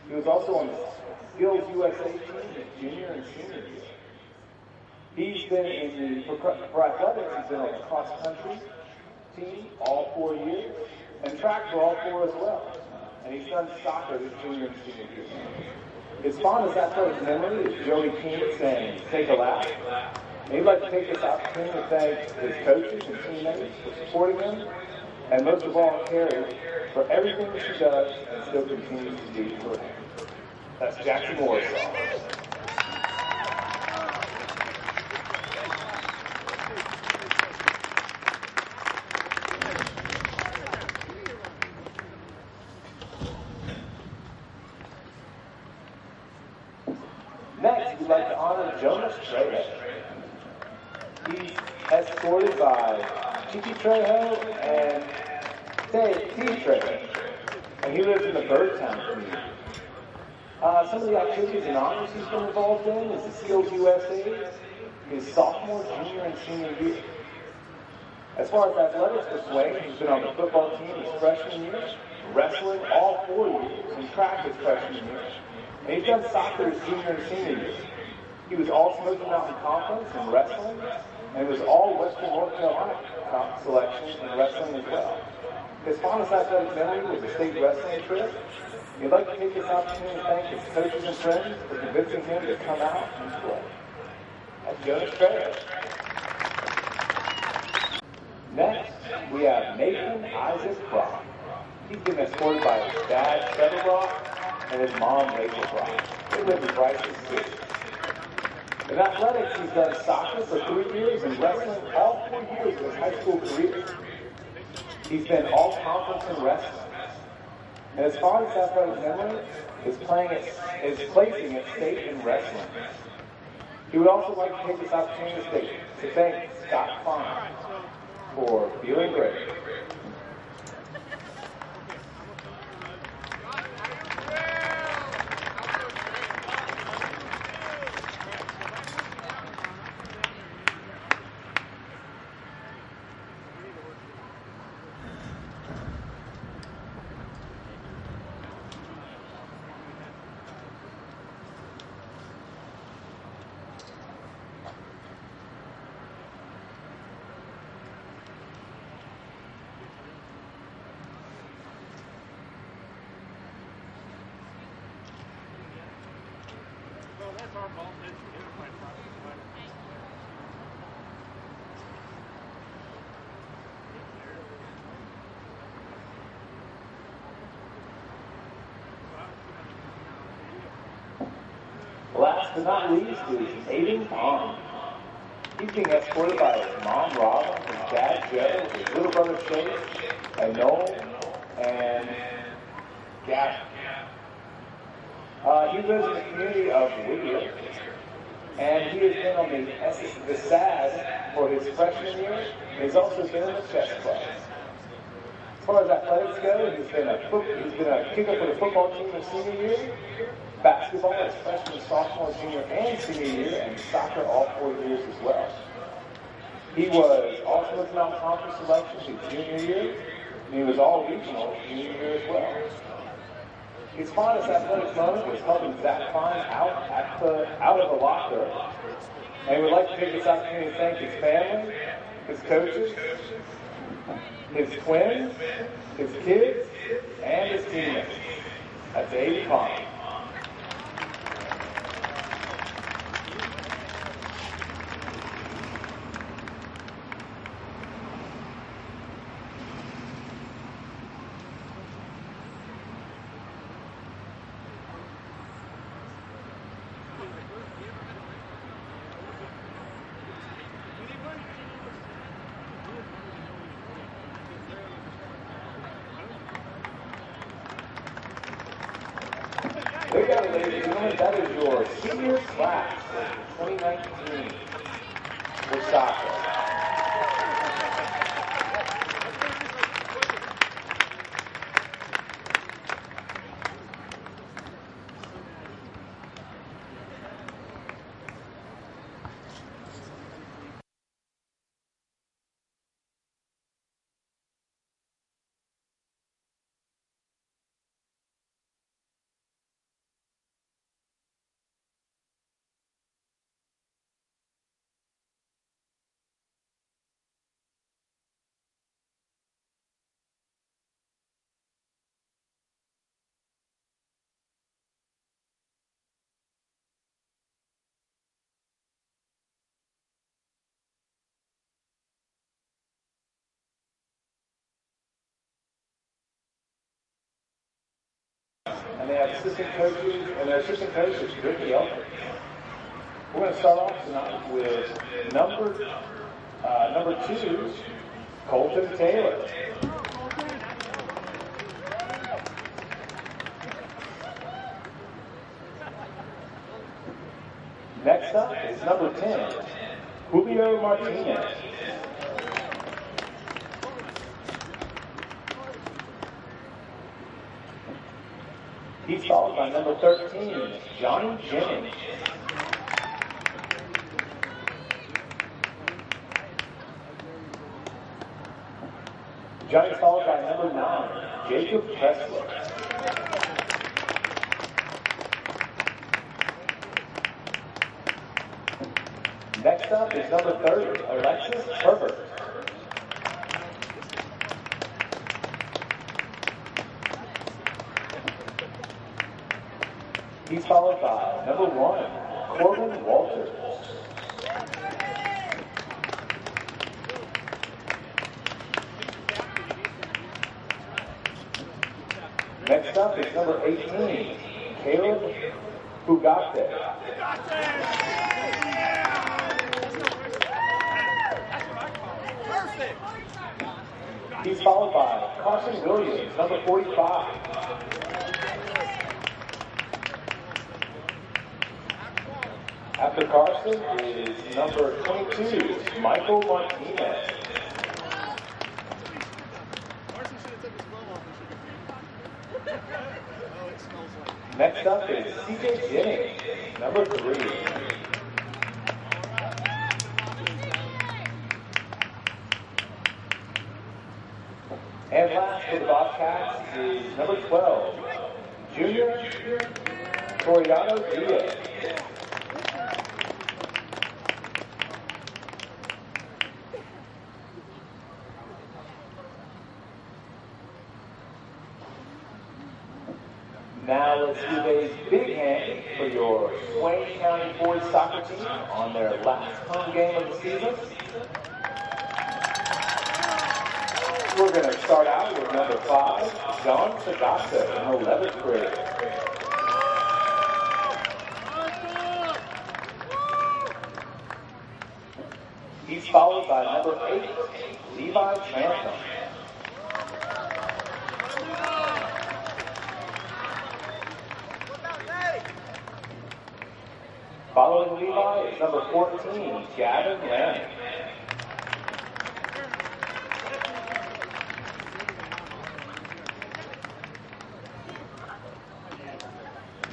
He was also on the Skills USA team his junior and senior year. He's been for athletics, he's been on the cross-country team all 4 years, and track for all 4 as well. And he's done soccer his junior and senior year. His fondest athletic memory is Joey King saying, "Take a lap." And he'd like to take this opportunity to thank his coaches and teammates for supporting him, and most of all, Carrie, for everything that she does and still continues to do for him. That's Jackson Moore's song. Next, we'd like to honor Jonas Trejo. He's escorted by Chiqui Trejo and Steve Trejo, and he lives in the Birdtown community. Some of the activities and honors he's been involved in is the Skills USA, his sophomore, junior, and senior year. As far as athletics for Swain, he's been on the football team his freshman year, wrestling all 4 years, and track his freshman year. And he's done soccer his junior and senior year. He was all Smoky Mountain Conference in wrestling, and he was all Western North Carolina selection in wrestling as well. His fondest athletic memory was a state wrestling trip. He'd like to take this opportunity to thank his coaches and friends for convincing him to come out and play. That's Jonas Trejo. Next, we have Nathan Isaac Brock. He's been escorted by his dad, Trevor Brock, and his mom, Rachel Brock. They live in Bryce's City. In athletics, he's done soccer for 3 years and wrestling all 4 years of his high school career. He's been all-conference in wrestling. And his fondest athletic memory is placing at state in wrestling. He would also like to take this opportunity to thank Scott Klein for feeling great. Last but not least is Aiden Pond. He's being escorted by his mom, Robin, his dad, Joe, his little brother, Chase, and Noel, and Gavin. He lives in the community of Whittier, and he has been on the SAD for his freshman year, and he's also been in the chess club. As far as athletics go, he's been a kicker for the football team his senior year, basketball his freshman, sophomore, junior, and senior year, and soccer all 4 years as well. He was all Smoky Mountain Conference selection his junior year, and he was all regional his junior year as well. His fondest athletic moment was helping Zach Klein out of the locker, and he would like to take this opportunity to thank his family, his coaches, his twins, his kids, and his teammates. That's Aiden Klein. There you go, ladies and gentlemen. That is your senior class for 2019 for soccer. and they have assistant coaches, and their assistant coach is Ricky Elkins. We're going to start off tonight with number 2, Colton Taylor. Next up is number 10, Julio Martinez. He's followed by number 13, Johnny Jennings. Johnny's followed by number 9, Jacob Pressler. Next up is number 30, Alexis Herbert. He's followed by number 1, Corbin Walters. Next up is number 18, Caleb Fugate. He's followed by Carson Williams, number 45. After Carson is number 22, Michael Martinez. Next up is CJ Jennings, number 3. And last for the Bobcats is number 12, Junior Toriano Diaz. Now let's give a big hand for your Swain County boys soccer team on their last home game of the season. We're going to start out with number 5, John Sagasa in 11th grade. He's followed by number 8, Levi Trantham. Following Levi is number 14, Gavin Lanning.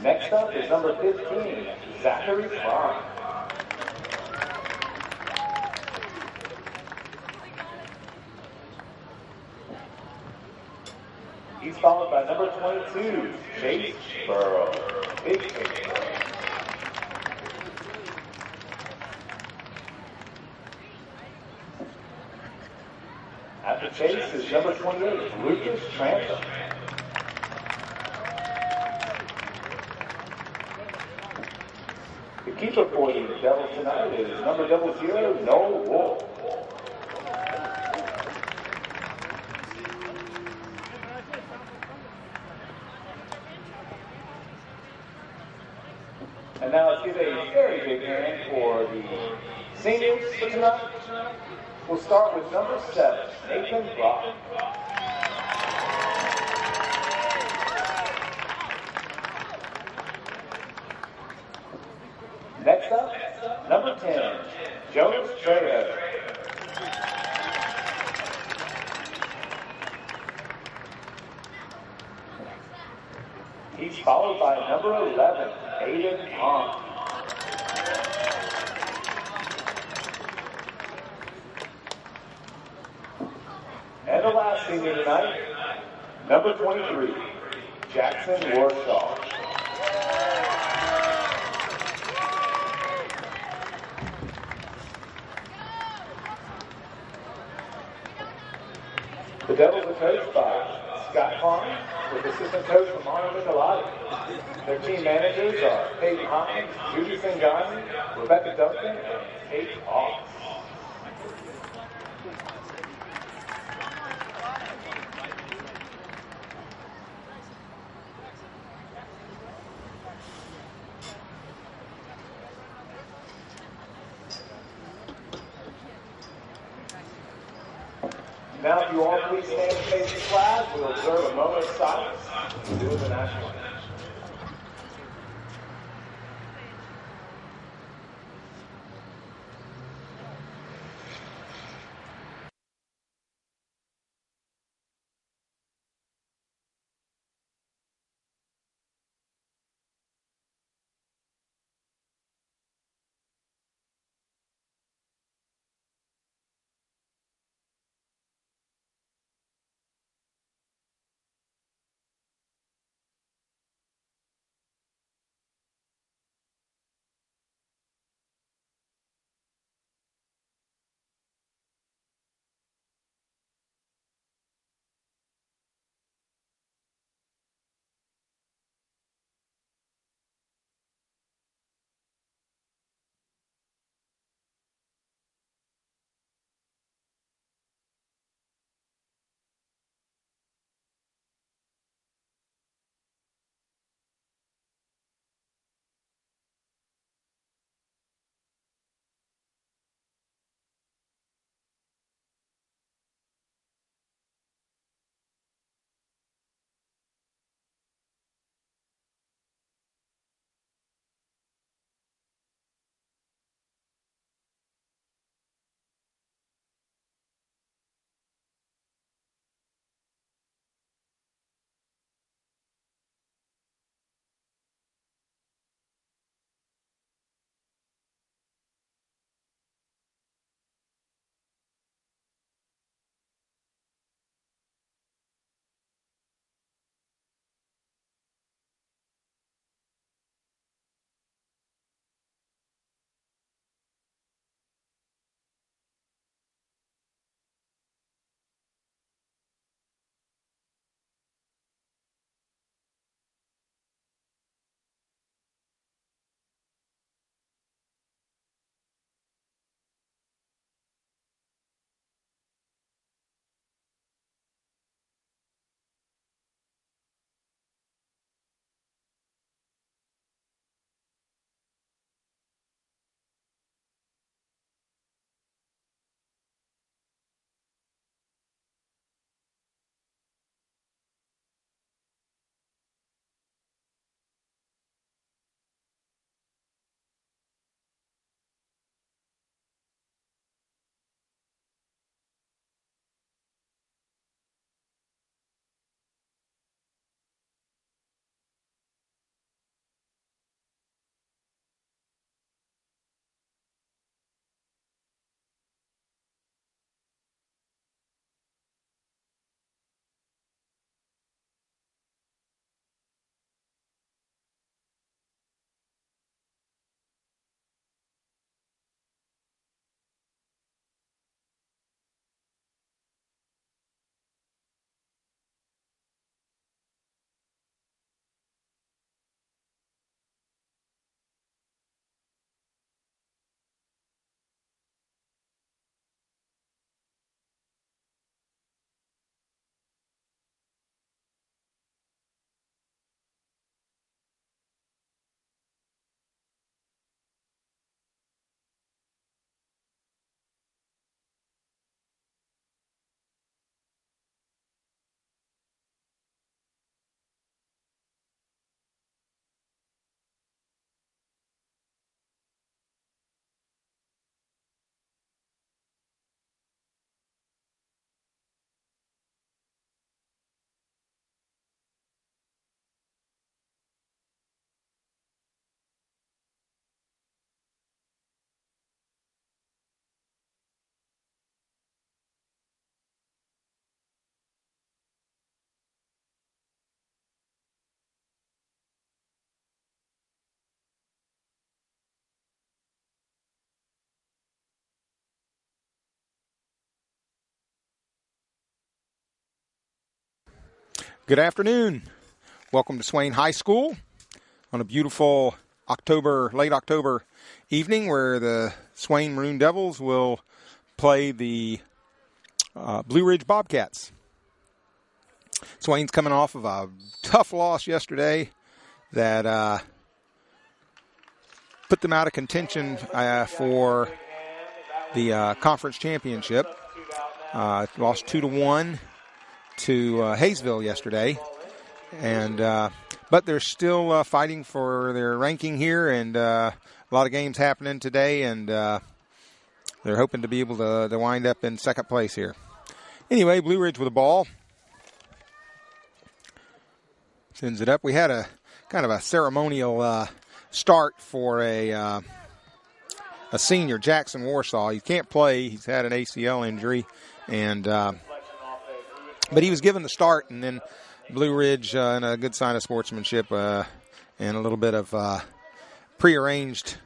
Next up is number 15, Zachary Fry. He's followed by number 22, Chase Burrow. Big Chase Burrow. After Chase is number 28, Lucas Trantham. The keeper for the Devils tonight is number 00, Noel Wolf. And now let's give a very big hand for the seniors for tonight. We'll start with number 7, Nathan Brock. Next up, number 10, Jonas Trejo. He's followed by number 11, Aiden Pond. And the last senior tonight, number 23, Jackson Warshaw. The Devils are coached by Scott Klein with assistant coach Romano Michelotti. Their team managers are Peyton Hines, Judy Singani, Rebecca Duncan, and Kate Hawks. Now, if you all please stand and face the flag, we'll observe a moment of silence to do the national anthem. Good afternoon. Welcome to Swain High School on a beautiful late October evening where the Swain Maroon Devils will play the Blue Ridge Bobcats. Swain's coming off of a tough loss yesterday that put them out of contention for the conference championship. Lost 2-1 to Hayesville yesterday. And but they're still fighting for their ranking here, and a lot of games happening today, and they're hoping to be able to wind up in second place here. Anyway, Blue Ridge with the ball. Sends it up. We had a kind of a ceremonial start for a senior, Jackson Warsaw. He can't play. He's had an ACL injury, and but he was given the start, and then Blue Ridge, and a good sign of sportsmanship and a little bit of prearranged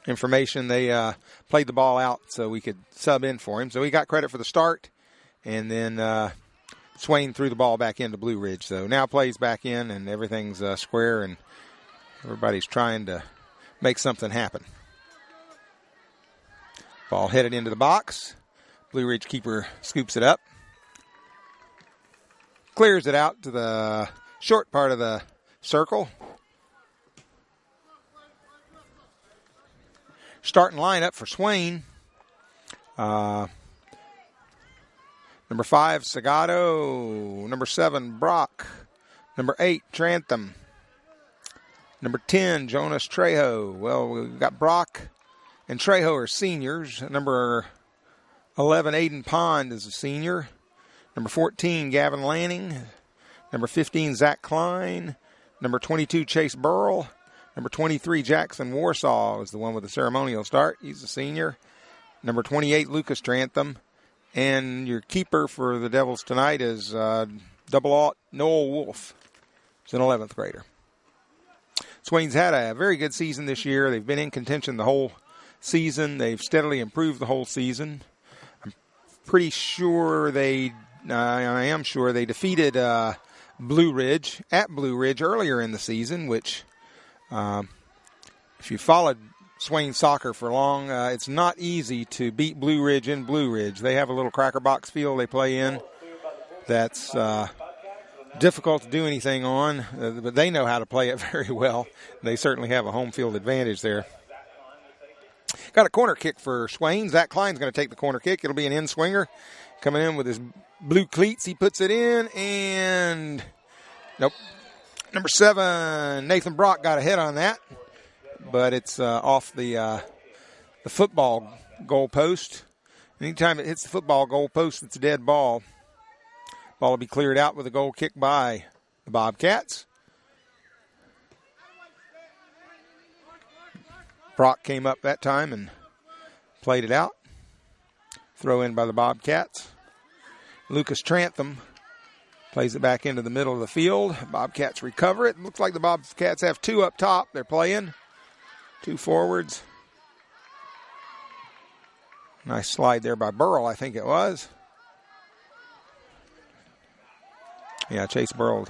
information. They played the ball out so we could sub in for him. So he got credit for the start, and then Swain threw the ball back into Blue Ridge. So now plays back in, and everything's square, and everybody's trying to make something happen. Ball headed into the box. Blue Ridge keeper scoops it up. Clears it out to the short part of the circle. Starting lineup for Swain. Number 5, Sagato. Number 7, Brock. Number 8, Trantham. Number 10, Jonas Trejo. Well, we've got Brock and Trejo are seniors. Number 11, Aiden Pond is a senior. Number 14, Gavin Lanning. Number 15, Zach Klein. Number 22, Chase Burrell. Number 23, Jackson Warsaw is the one with the ceremonial start. He's a senior. Number 28, Lucas Trantham. And your keeper for the Devils tonight is Noel Wolf. He's an 11th grader. Swain's had a very good season this year. They've been in contention the whole season. They've steadily improved the whole season. I'm pretty sure I am sure they defeated Blue Ridge at Blue Ridge earlier in the season, which if you followed Swain soccer for long, it's not easy to beat Blue Ridge in Blue Ridge. They have a little cracker box field they play in that's difficult to do anything on, but they know how to play it very well. They certainly have a home field advantage there. Got a corner kick for Swain. Zach Klein's going to take the corner kick. It'll be an in-swinger. Coming in with his blue cleats, he puts it in, and nope. Number 7, Nathan Brock got a hit on that, but it's off the football goal post. Anytime it hits the football goal post, it's a dead ball. Ball will be cleared out with a goal kick by the Bobcats. Brock came up that time and played it out. Throw in by the Bobcats. Lucas Trantham plays it back into the middle of the field. Bobcats recover it. Looks like the Bobcats have 2 up top. They're playing 2 forwards. Nice slide there by Burrell, I think it was. Yeah, Chase Burrell.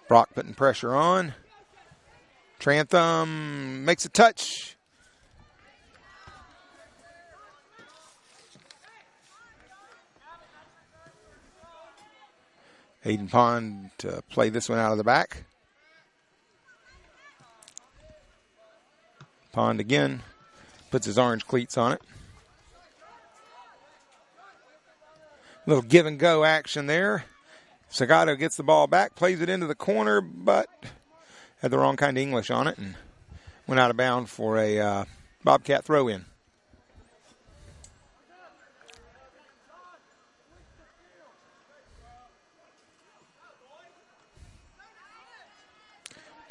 Brock putting pressure on. Trantham makes a touch. Aiden Pond to play this one out of the back. Pond again puts his orange cleats on it. Little give and go action there. Sagato gets the ball back, plays it into the corner, but had the wrong kind of English on it and went out of bounds for a Bobcat throw-in.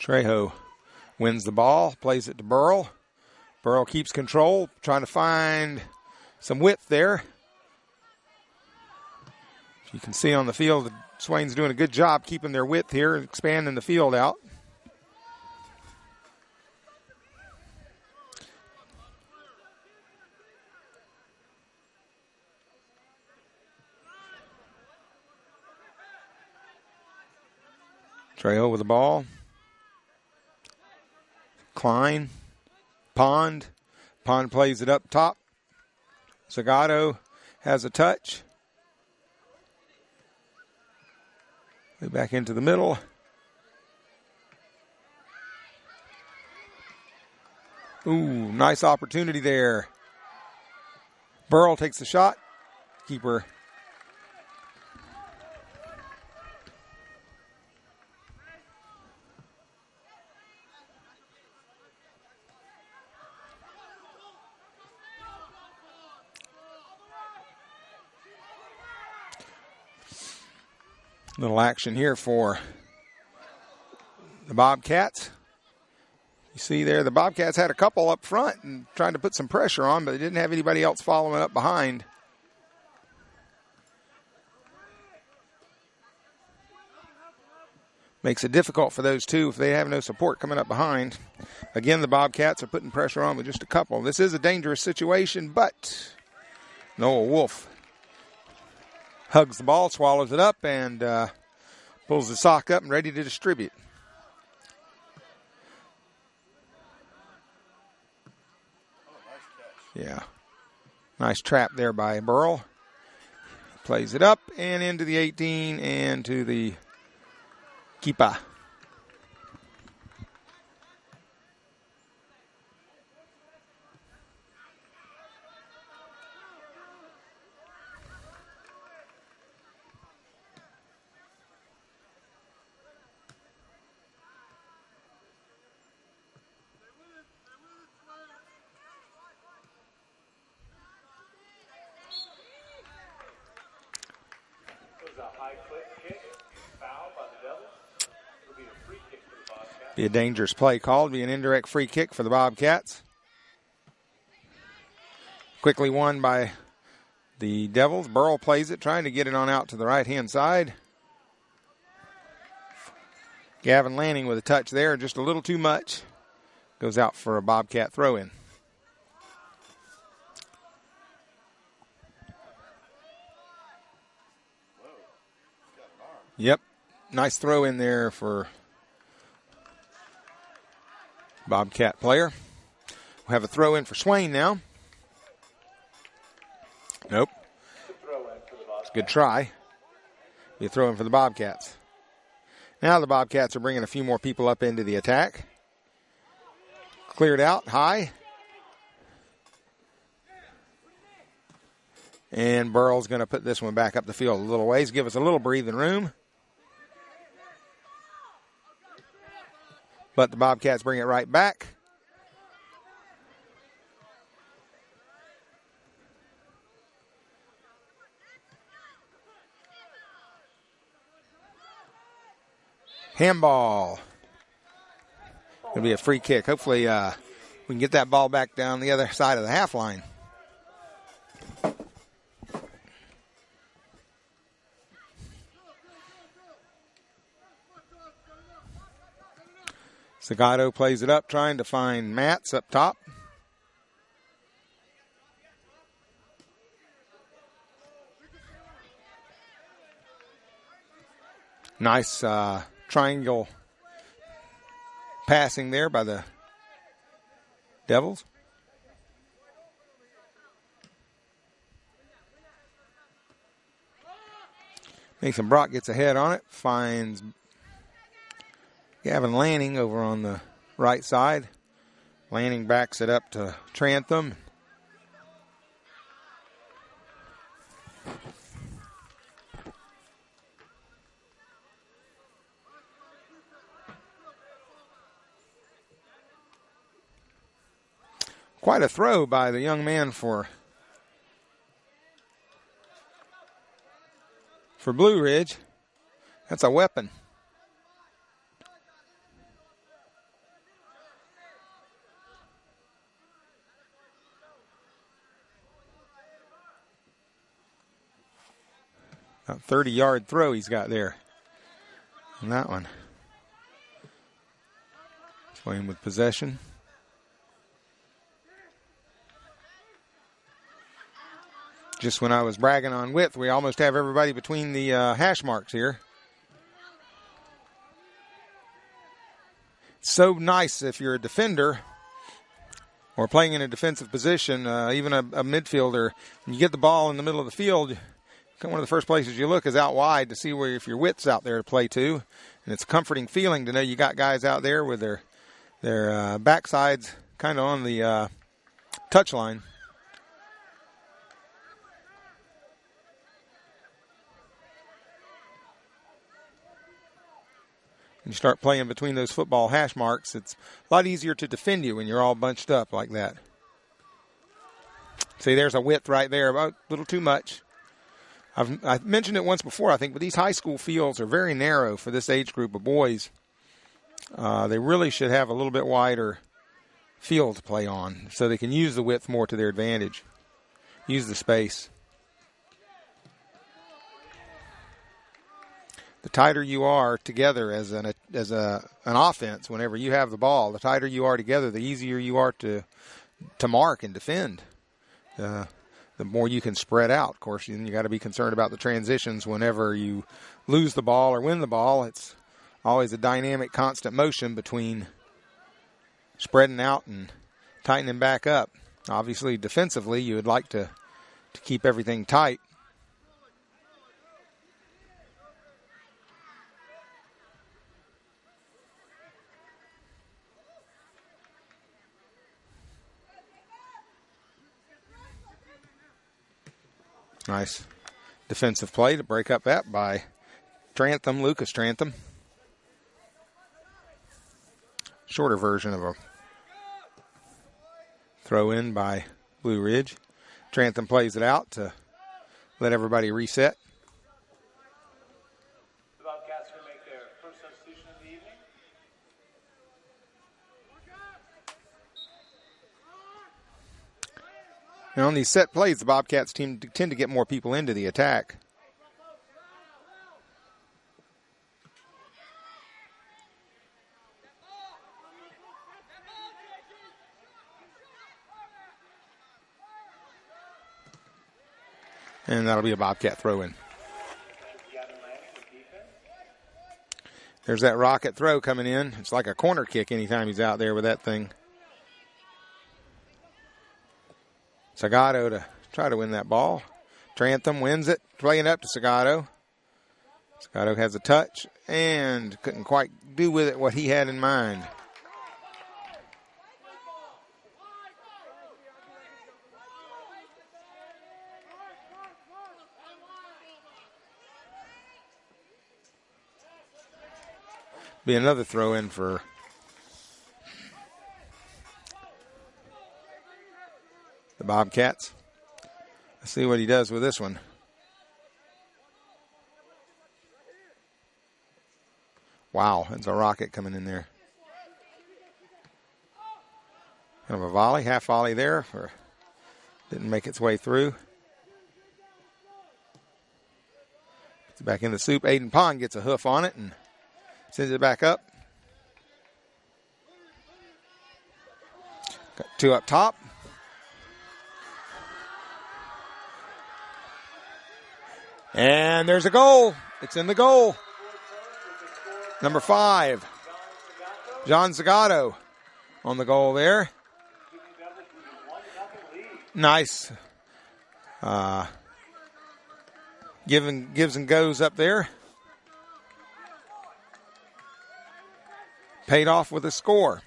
Trejo wins the ball, plays it to Burrell. Burrell keeps control, trying to find some width there. You can see on the field that Swain's doing a good job keeping their width here and expanding the field out. Trejo with the ball. Klein. Pond. Pond plays it up top. Sagato has a touch. Back into the middle. Ooh, nice opportunity there. Burrell takes the shot. Keeper. Little action here for the Bobcats. You see there, the Bobcats had a couple up front and trying to put some pressure on, but they didn't have anybody else following up behind. Makes it difficult for those two if they have no support coming up behind. Again, the Bobcats are putting pressure on with just a couple. This is a dangerous situation, but Noah Wolf hugs the ball, swallows it up, and pulls the sock up and ready to distribute. Yeah. Nice trap there by Burrell. Plays it up and into the 18 and to the keeper. Be a dangerous play called. Be an indirect free kick for the Bobcats. Quickly won by the Devils. Burrell plays it, trying to get it on out to the right-hand side. Gavin Lanning with a touch there, just a little too much. Goes out for a Bobcat throw-in. Yep, nice throw in there for Bobcat player. We'll have a throw in for Swain now. Nope. Good try. Be a throw in for the Bobcats. Now the Bobcats are bringing a few more people up into the attack. Cleared out high. And Burrell's going to put this one back up the field a little ways, give us a little breathing room. But the Bobcats bring it right back. Handball. It'll be a free kick. Hopefully we can get that ball back down the other side of the half line. Zagato plays it up, trying to find Matz up top. Nice triangle passing there by the Devils. Nathan Brock gets ahead on it, finds Gavin Lanning over on the right side. Lanning backs it up to Trantham. Quite a throw by the young man for Blue Ridge. That's a weapon. About 30-yard throw he's got there on that one. Playing with possession. Just when I was bragging on width, we almost have everybody between the hash marks here. It's so nice if you're a defender or playing in a defensive position, even a midfielder, and you get the ball in the middle of the field, one of the first places you look is out wide to see where if your width's out there to play to. And it's a comforting feeling to know you got guys out there with their backsides kind of on the touch line. When you start playing between those football hash marks, it's a lot easier to defend you when you're all bunched up like that. See, there's a width right there, about a little too much. I've mentioned it once before, I think, but these high school fields are very narrow for this age group of boys. They really should have a little bit wider field to play on so they can use the width more to their advantage, use the space. The tighter you are together as an offense, whenever you have the ball, the tighter you are together, the easier you are to mark and defend. The more you can spread out. Of course, you got to be concerned about the transitions whenever you lose the ball or win the ball. It's always a dynamic, constant motion between spreading out and tightening back up. Obviously, defensively, you would like to keep everything tight. Nice defensive play to break up that by Lucas Trantham. Shorter version of a throw in by Blue Ridge. Trantham plays it out to let everybody reset. The Bobcats will make their first substitution of the evening. And on these set plays, the Bobcats tend to get more people into the attack. And that'll be a Bobcat throw-in. There's that rocket throw coming in. It's like a corner kick anytime he's out there with that thing. Sagado to try to win that ball. Trantham wins it, playing up to Sagado. Sagado has a touch and couldn't quite do with it what he had in mind. Be another throw in for the Bobcats. Let's see what he does with this one. Wow, that's a rocket coming in there. Kind of a volley, half volley there. Didn't make its way through. It's back in the soup. Aiden Pond gets a hoof on it and sends it back up. Got two up top. And there's a goal. It's in the goal. Number 5, John Zagato on the goal there. Nice. Gives and goes up there. Paid off with a score.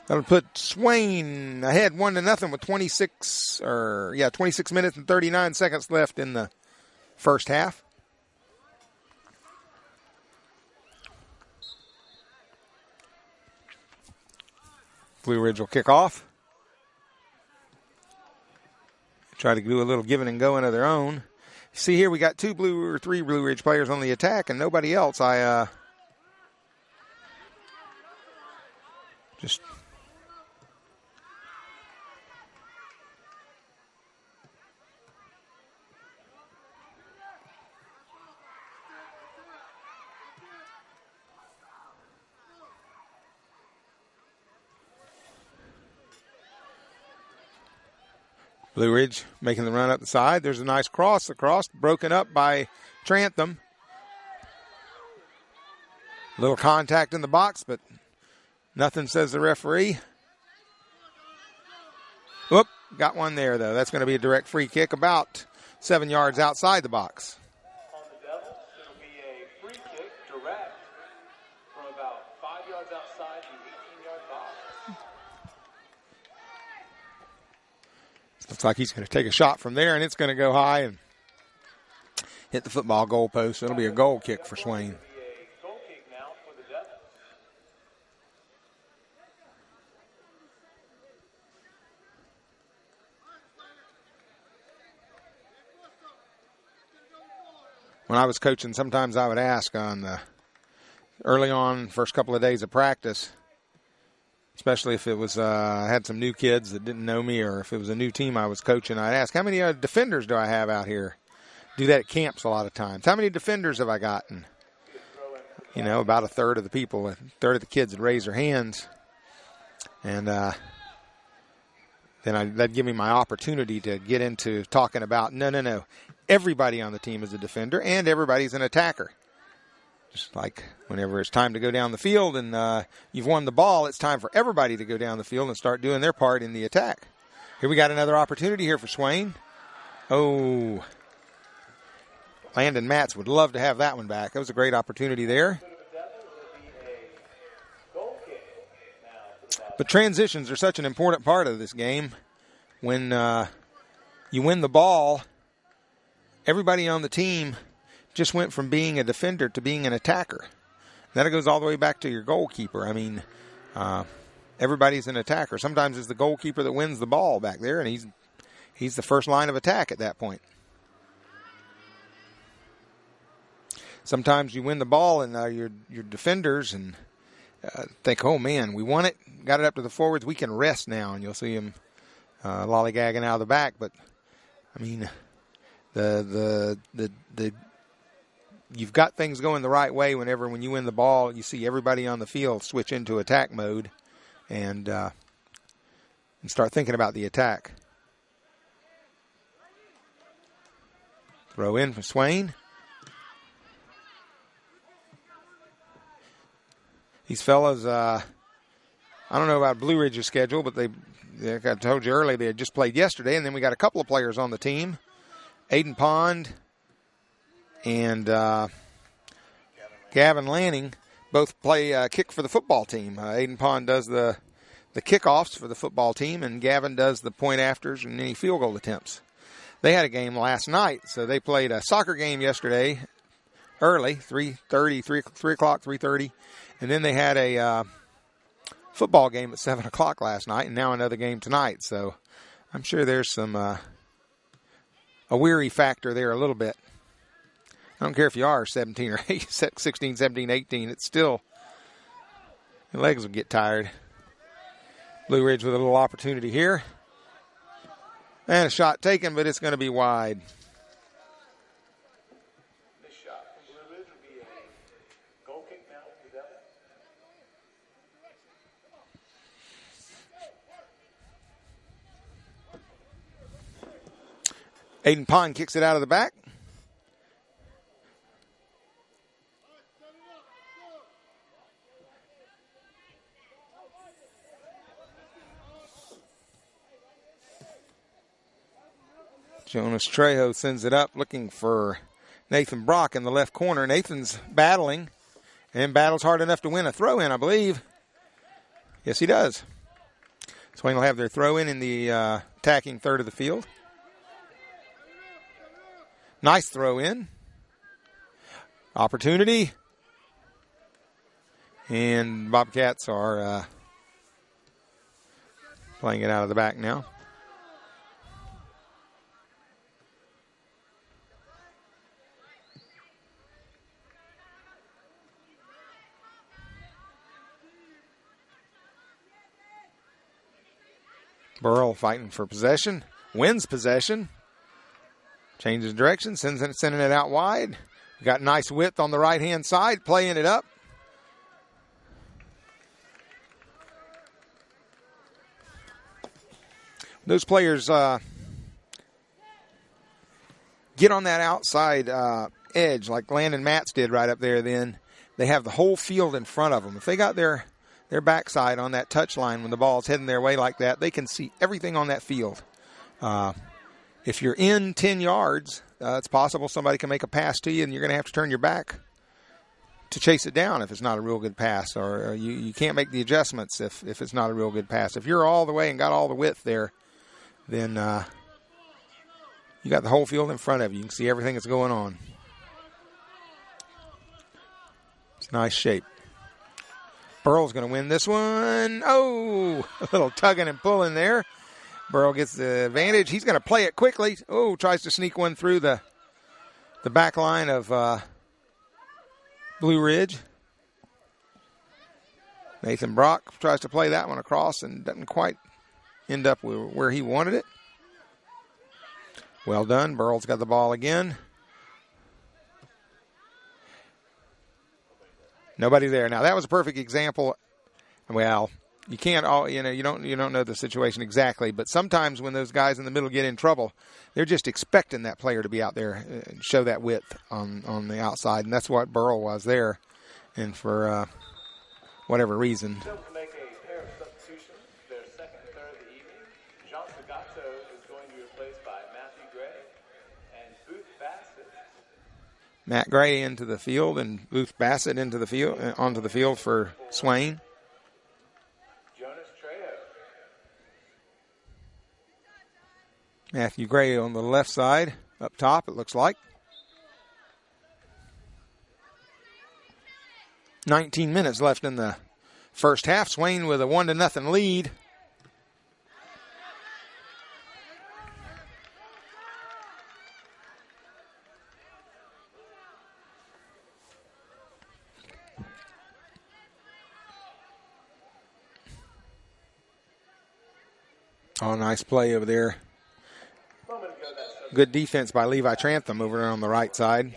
That'll put Swain ahead 1-0 with 26 minutes and 39 seconds left in the first half. Blue Ridge will kick off. Try to do a little giving and going of their own. See here, we got 3 Blue Ridge players on the attack and nobody else. Blue Ridge making the run up the side. There's a nice cross. The cross broken up by Trantham. A little contact in the box, but nothing, says the referee. Whoop, got one there, though. That's going to be a direct free kick about 7 yards outside the box. On the Devils, it'll be a free kick direct from about 5 yards outside the 18-yard Looks like he's going to take a shot from there, and it's going to go high and hit the football goal post. It'll be a goal kick for Swain. When I was coaching, sometimes I would ask early on, first couple of days of practice, especially if it was I had some new kids that didn't know me, or if it was a new team I was coaching, I'd ask, how many defenders do I have out here? Do that at camps a lot of times. How many defenders have I gotten? You know, about a third of the people, a third of the kids would raise their hands. And then that'd give me my opportunity to get into talking about, no. Everybody on the team is a defender, and everybody's an attacker. Just like whenever it's time to go down the field and you've won the ball, it's time for everybody to go down the field and start doing their part in the attack. Here we got another opportunity here for Swain. Oh, Landon Matz would love to have that one back. That was a great opportunity there. But transitions are such an important part of this game. When you win the ball, everybody on the team just went from being a defender to being an attacker. That goes all the way back to your goalkeeper. I mean, everybody's an attacker. Sometimes it's the goalkeeper that wins the ball back there, and he's the first line of attack at that point. Sometimes you win the ball and your defenders and think, oh man, we won it, got it up to the forwards, we can rest now, and you'll see them lollygagging out of the back. But I mean, the you've got things going the right way when you win the ball, you see everybody on the field switch into attack mode and start thinking about the attack. Throw in for Swain. These fellas, I don't know about Blue Ridge's schedule, but like I told you earlier, they had just played yesterday, and then we got a couple of players on the team. Aiden Pond and Gavin Lanning both play kick for the football team. Aiden Pond does the kickoffs for the football team, and Gavin does the point afters and any field goal attempts. They had a game last night, so they played a soccer game yesterday early, 3 o'clock, 3:30. And then they had a football game at 7 o'clock last night, and now another game tonight. So I'm sure there's some a weary factor there a little bit. I don't care if you are 17 or 16, 17, 18. It's still, your legs will get tired. Blue Ridge with a little opportunity here. And a shot taken, but it's going to be wide. Aiden Pond kicks it out of the back. Jonas Trejo sends it up looking for Nathan Brock in the left corner. Nathan's battling and battles hard enough to win a throw-in, I believe. Yes, he does. Swain will have their throw-in in the attacking third of the field. Nice throw in. Opportunity. And Bobcats are playing it out of the back now. Burrell fighting for possession. Wins possession. Changes direction, sending it out wide. We got nice width on the right-hand side, playing it up. Those players get on that outside edge like Landon Matz did right up there, then they have the whole field in front of them. If they got their backside on that touch line when the ball's heading their way like that, they can see everything on that field. If you're in 10 yards, it's possible somebody can make a pass to you, and you're going to have to turn your back to chase it down if it's not a real good pass, or you can't make the adjustments if it's not a real good pass. If you're all the way and got all the width there, then You got the whole field in front of you. You can see everything that's going on. It's nice shape. Burrell's going to win this one. Oh, a little tugging and pulling there. Burrell gets the advantage. He's going to play it quickly. Oh, tries to sneak one through the back line of Blue Ridge. Nathan Brock tries to play that one across and doesn't quite end up where he wanted it. Well done. Burrell's got the ball again. Nobody there. Now that was a perfect example. Well, you can't all, you don't know the situation exactly, but sometimes when those guys in the middle get in trouble, they're just expecting that player to be out there and show that width on the outside, and that's what Burrell was there. And for whatever reason. To make a pair of substitutions, their second and third of the evening. Jean Sagato is going to be replaced by Matthew Gray and Booth Bassett. Matt Gray into the field and Booth Bassett into the field onto the field for Swain. Jonas Trejo. Matthew Gray on the left side, up top, it looks like. 19 minutes left in the first half. Swain with a 1-0 lead. Oh, nice play over there. Good defense by Levi Trantham over there on the right side.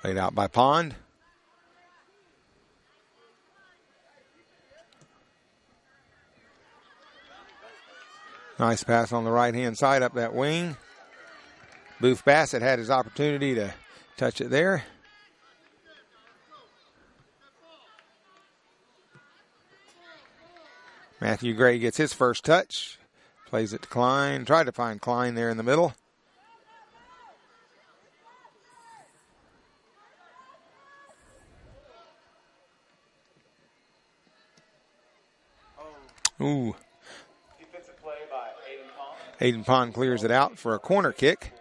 Laid out by Pond. Nice pass on the right-hand side up that wing. Booth Bassett had his opportunity to touch it there. Matthew Gray gets his first touch. Plays it to Klein. Tried to find Klein there in the middle. Ooh. Defensive play by Aiden Pond. Aiden Pond clears it out for a corner kick.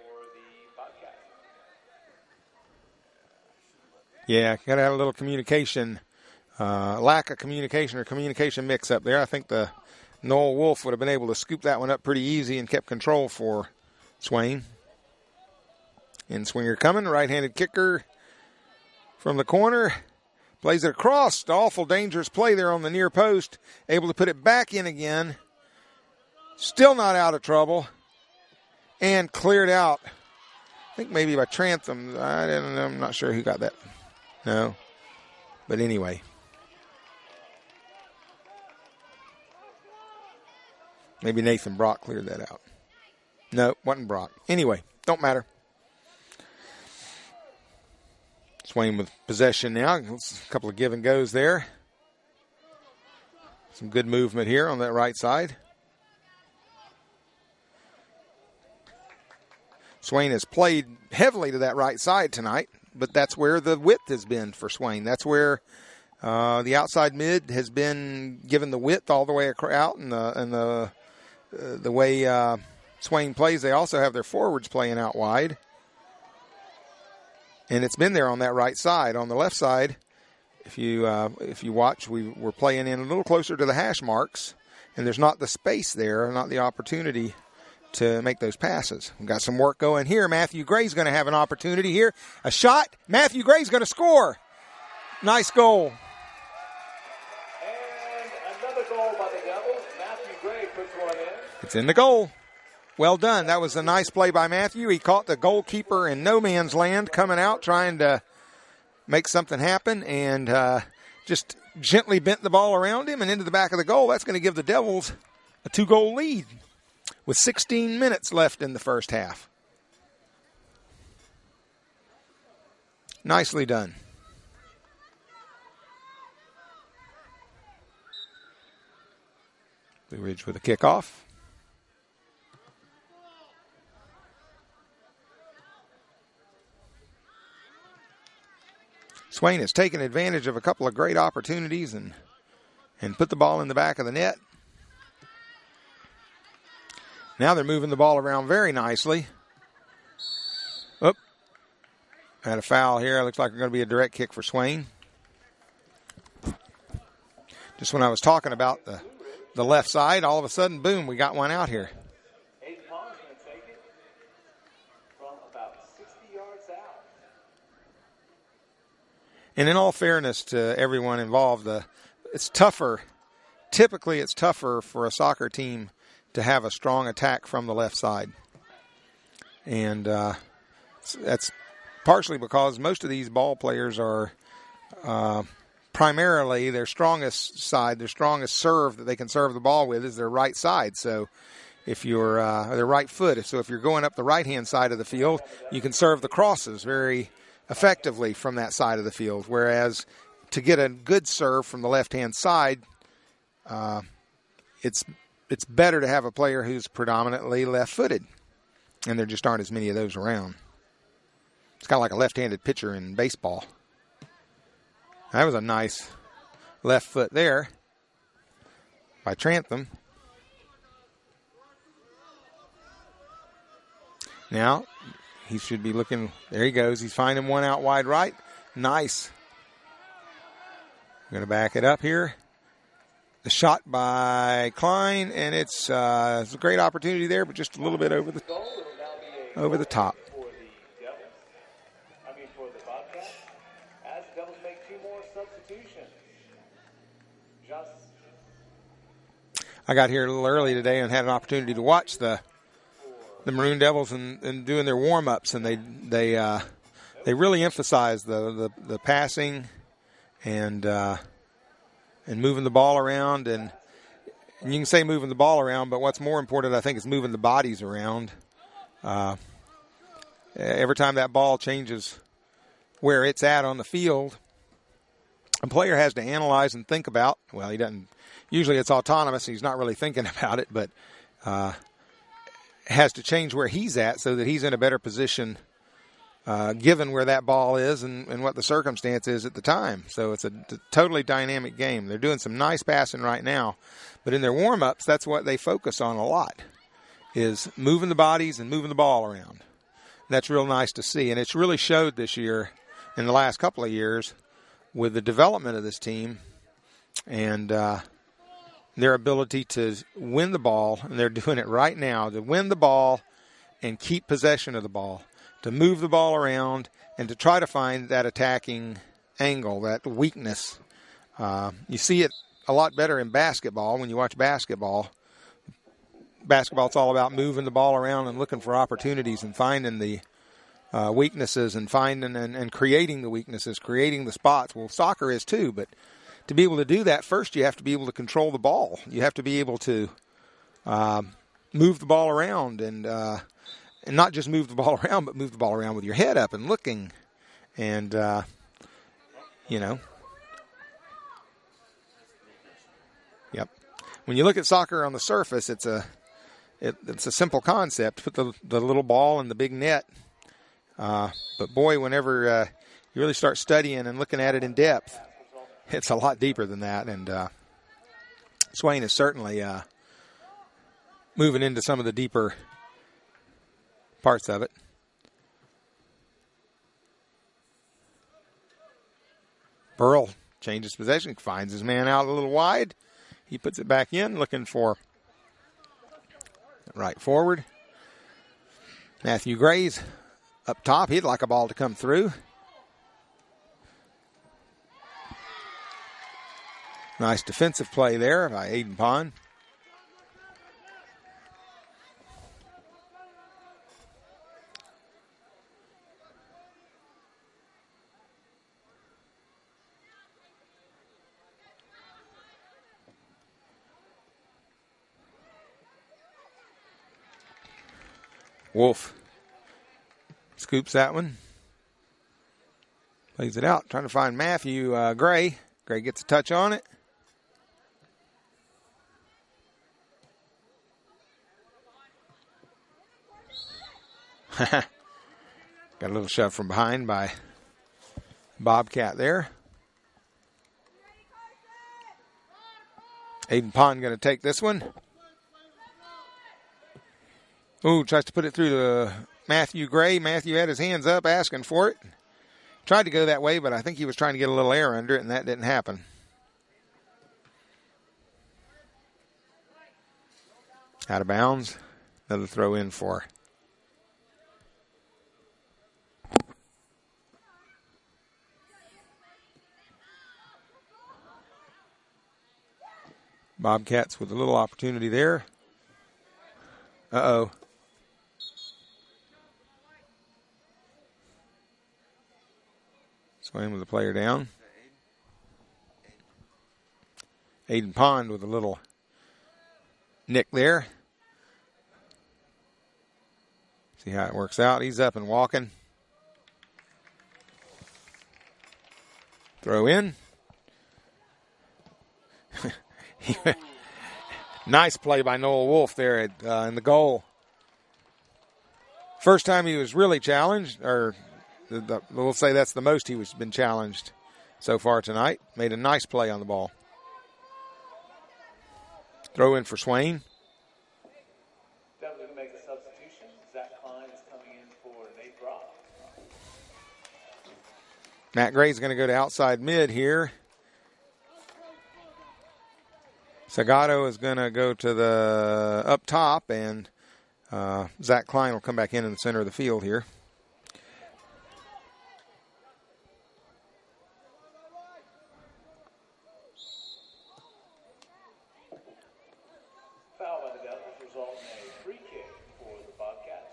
Yeah, got to have a little communication, lack of communication or communication mix up there. I think the Noel Wolf would have been able to scoop that one up pretty easy and kept control for Swain. In swinger coming, right-handed kicker from the corner. Plays it across. Awful dangerous play there on the near post. Able to put it back in again. Still not out of trouble. And cleared out. I think maybe by Trantham. I don't know. I'm not sure who got that. No. But anyway. Maybe Nathan Brock cleared that out. No, wasn't Brock. Anyway, don't matter. Swain with possession now. A couple of give and goes there. Some good movement here on that right side. Swain has played heavily to that right side tonight, but that's where the width has been for Swain. That's where the outside mid has been given the width all the way out, and the way Swain plays, they also have their forwards playing out wide. And it's been there on that right side. On the left side, if you watch, we're playing in a little closer to the hash marks, and there's not the space there, not the opportunity to make those passes. We've got some work going here. Matthew Gray's going to have an opportunity here. A shot. Matthew Gray's going to score. Nice goal. And another goal by the Devils. Matthew Gray puts one in. It's in the goal. Well done. That was a nice play by Matthew. He caught the goalkeeper in no man's land coming out trying to make something happen and just gently bent the ball around him and into the back of the goal. That's going to give the Devils a 2-goal lead with 16 minutes left in the first half. Nicely done. Blue Ridge with a kickoff. Swain has taken advantage of a couple of great opportunities and put the ball in the back of the net. Now they're moving the ball around very nicely. Oop. Had a foul here. Looks like it's going to be a direct kick for Swain. Just when I was talking about the left side, all of a sudden, boom, we got one out here. And in all fairness to everyone involved, it's tougher. Typically, it's tougher for a soccer team to have a strong attack from the left side. And that's partially because most of these ball players are primarily their strongest side, their strongest serve that they can serve the ball with is their right side. So if you're their right foot, so if you're going up the right-hand side of the field, you can serve the crosses very effectively from that side of the field. Whereas to get a good serve from the left-hand side, it's better to have a player who's predominantly left-footed, and there just aren't as many of those around. It's kind of like a left-handed pitcher in baseball. That was a nice left foot there by Trantham. Now, he should be looking. There he goes. He's finding one out wide right. Nice. Going to back it up here. The shot by Klein, and it's a great opportunity there, but just a little bit over the top. I got here a little early today and had an opportunity to watch the Maroon Devils and doing their warm-ups, and they really emphasize the passing and moving the ball around, and you can say moving the ball around, but what's more important, I think, is moving the bodies around. Every time that ball changes where it's at on the field, a player has to analyze and think about. Well, he doesn't. Usually it's autonomous. He's not really thinking about it, but has to change where he's at so that he's in a better position given where that ball is and what the circumstance is at the time. So it's a totally dynamic game. They're doing some nice passing right now, but in their warm-ups, that's what they focus on a lot, is moving the bodies and moving the ball around. That's real nice to see, and it's really showed this year in the last couple of years with the development of this team and their ability to win the ball, and they're doing it right now, to win the ball and keep possession of the ball, to move the ball around, and to try to find that attacking angle, that weakness. You see it a lot better in basketball when you watch basketball. Basketball's all about moving the ball around and looking for opportunities and finding the weaknesses and finding and creating the weaknesses, creating the spots. Well, soccer is too, but to be able to do that, first you have to be able to control the ball. You have to be able to move the ball around and not just move the ball around, but move the ball around with your head up and looking. And, Yep. When you look at soccer on the surface, it's a simple concept. Put the little ball in the big net. But boy, whenever you really start studying and looking at it in depth, it's a lot deeper than that. And Swain is certainly moving into some of the deeper parts of it. Burrell changes possession, finds his man out a little wide. He puts it back in, looking for right forward. Matthew Gray's up top. He'd like a ball to come through. Nice defensive play there by Aiden Pond. Wolf scoops that one. Plays it out. Trying to find Matthew Gray. Gray gets a touch on it. Got a little shove from behind by Bobcat there. Aiden Pond going to take this one. Ooh, tries to put it through to Matthew Gray. Matthew had his hands up asking for it. Tried to go that way, but I think he was trying to get a little air under it, and that didn't happen. Out of bounds. Another throw in for Bobcats with a little opportunity there. Uh-oh. Swain with the player down. Aiden Pond with a little nick there. See how it works out. He's up and walking. Throw in. Nice play by Noel Wolf there in the goal. First time he was really challenged, or we'll say that's the most he was been challenged so far tonight. Made a nice play on the ball. Throw in for Swain. Definitely going to make a substitution. Zach Klein is coming in for Nate Brock. Matt Gray's going to go to outside mid here. Sagato is going to go to the up top, and Zach Klein will come back in the center of the field here. Foul by the Devils, resulting in a free kick for the Bobcats.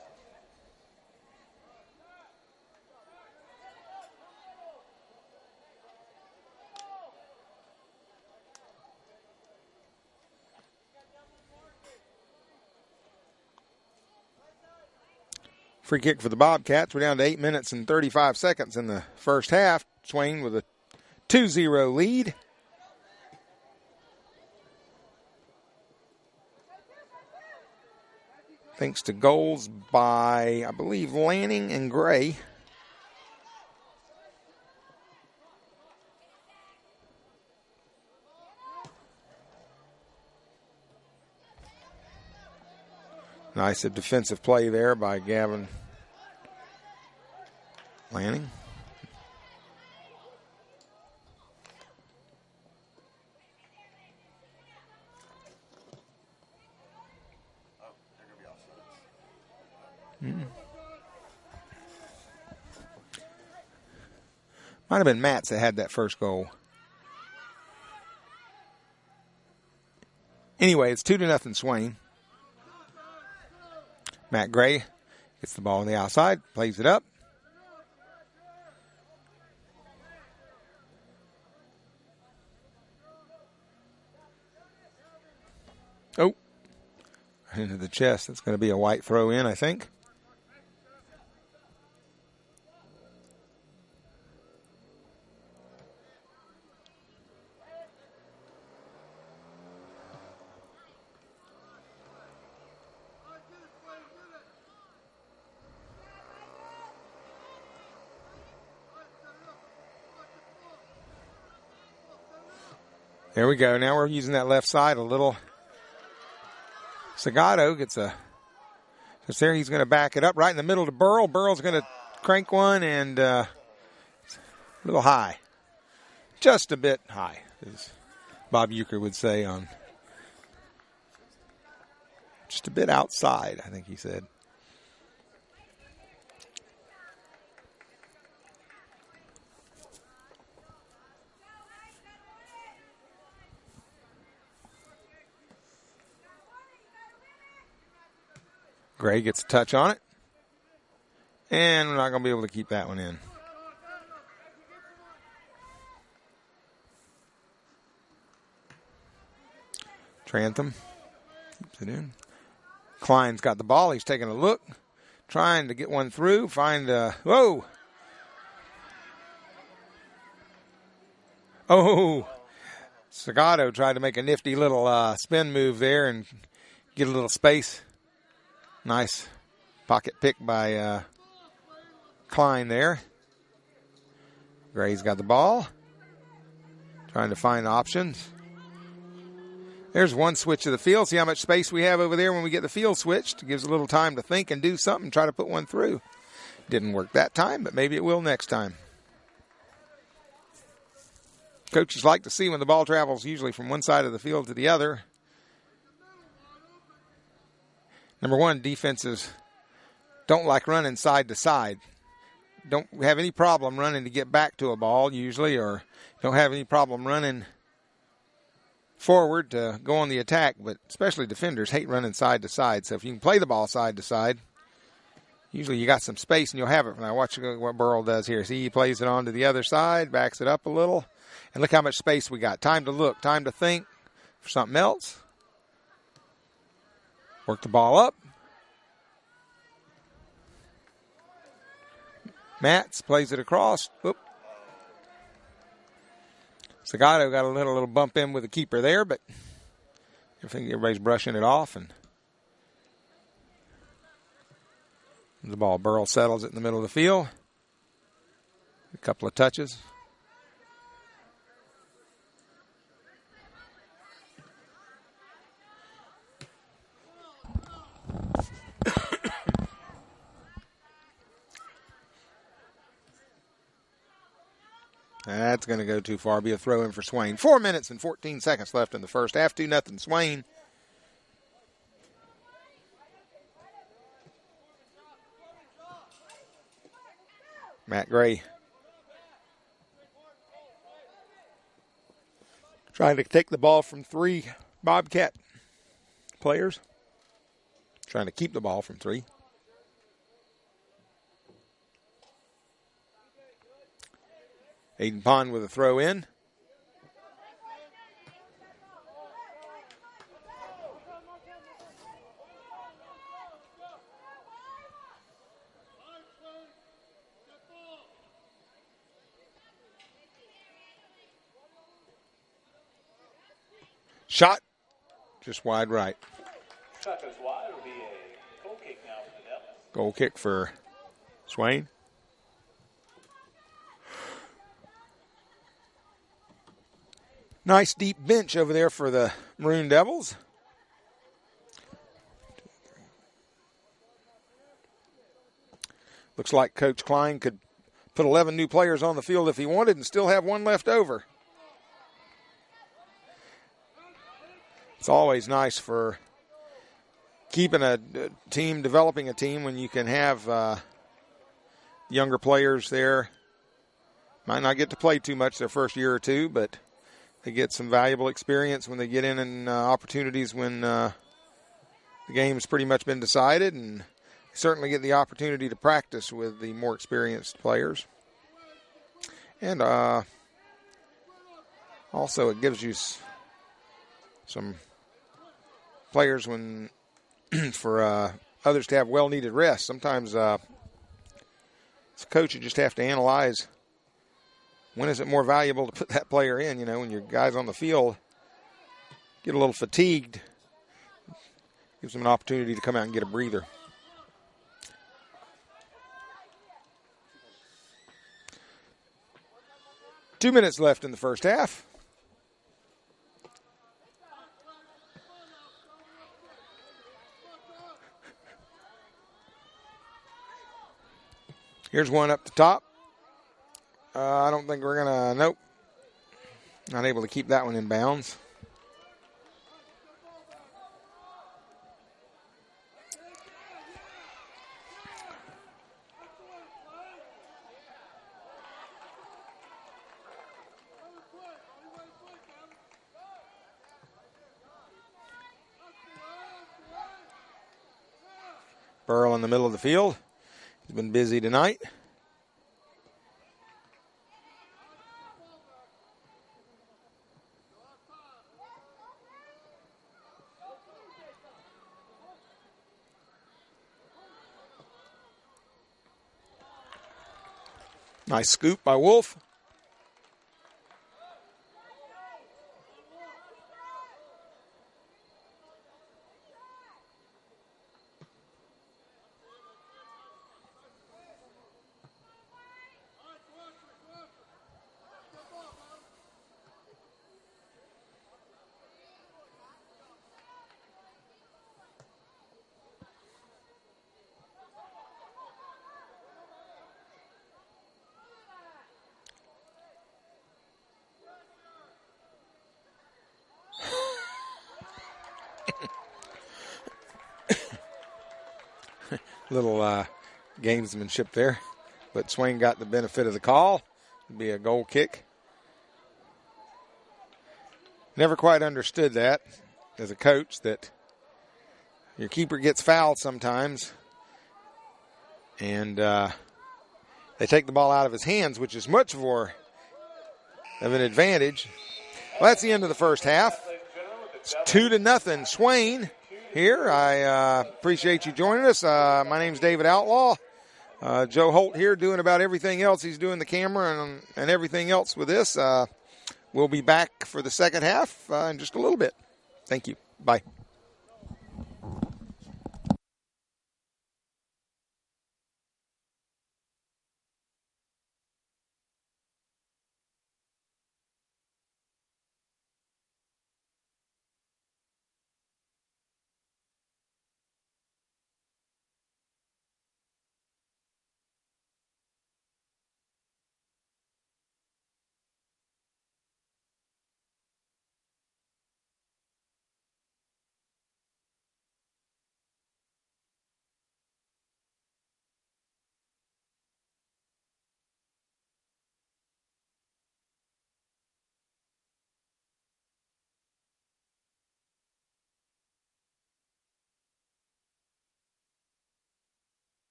Free kick for the Bobcats. We're down to 8 minutes and 35 seconds in the first half. Swain with a 2-0 lead. Thanks to goals by, I believe, Lanning and Gray. Nice defensive play there by Gavin Lanning. Might have been Matts that had that first goal. Anyway, it's 2-0 Swain. Matt Gray gets the ball on the outside, plays it up. Oh, into the chest. That's going to be a white throw in, I think. There we go. Now we're using that left side a little. Sagato gets a. Just there, he's going to back it up right in the middle to Burrell. Burrell's going to crank one and a little high. Just a bit high, as Bob Euchre would say on. Just a bit outside, I think he said. Gray gets a touch on it. And we're not going to be able to keep that one in. Trantham keeps it in. Klein's got the ball. He's taking a look. Trying to get one through. Whoa! Oh! Sagato tried to make a nifty little spin move there and get a little space. Nice Pocket pick by Klein there. Gray's got the ball. Trying to find options. There's one switch of the field. See how much space we have over there when we get the field switched. It gives a little time to think and do something, try to put one through. Didn't work that time, but maybe it will next time. Coaches like to see when the ball travels usually from one side of the field to the other. Number one, defenses don't like running side to side. Don't have any problem running to get back to a ball usually, or don't have any problem running forward to go on the attack, but especially defenders hate running side to side. So if you can play the ball side to side, usually you got some space and you'll have it. Now watch what Burrell does here. See, he plays it on to the other side, backs it up a little, and look how much space we got. Time to look, time to think for something else. Work the ball up. Matz plays it across. Oop. Zagato got a little bump in with the keeper there, but I think everybody's brushing it off. And the ball, Burrell settles it in the middle of the field. A couple of touches. That's going to go too far. Be a throw in for Swain. 4 minutes and 14 seconds left in the first half. 2-0 Swain. Matt Gray trying to take the ball from three Bobcat players. Trying to keep the ball from three. Aiden Pond with a throw in. Shot just wide right. Shot goes wide. It'll be a goal kick now for the Devils. Goal kick for Swain. Nice deep bench over there for the Maroon Devils. Looks like Coach Klein could put 11 new players on the field if he wanted and still have one left over. It's always nice for keeping a team, developing a team when you can have younger players there. Might not get to play too much their first year or two, but they get some valuable experience when they get in and opportunities when the game's pretty much been decided, and certainly get the opportunity to practice with the more experienced players. And also it gives you some players when for others to have well-needed rest. Sometimes as a coach, you just have to analyze when is it more valuable to put that player in. You know, when your guys on the field get a little fatigued, gives them an opportunity to come out and get a breather. Two minutes left in the first half. Here's one up the top. I don't think we're going to, nope. Not able to keep that one in bounds. Burrell in the middle of the field. He's been busy tonight. Nice scoop by Wolf. little gamesmanship there. But Swain got the benefit of the call. It'd be a goal kick. Never quite understood that as a coach, that your keeper gets fouled sometimes. And they take the ball out of his hands, which is much more of an advantage. Well, that's the end of the first half. It's 2-0 Swain here. I appreciate you joining us. My name's David Outlaw. Joe Holt here doing about everything else. He's doing the camera and everything else with this. We'll be back for the second half in just a little bit. Thank you. Bye.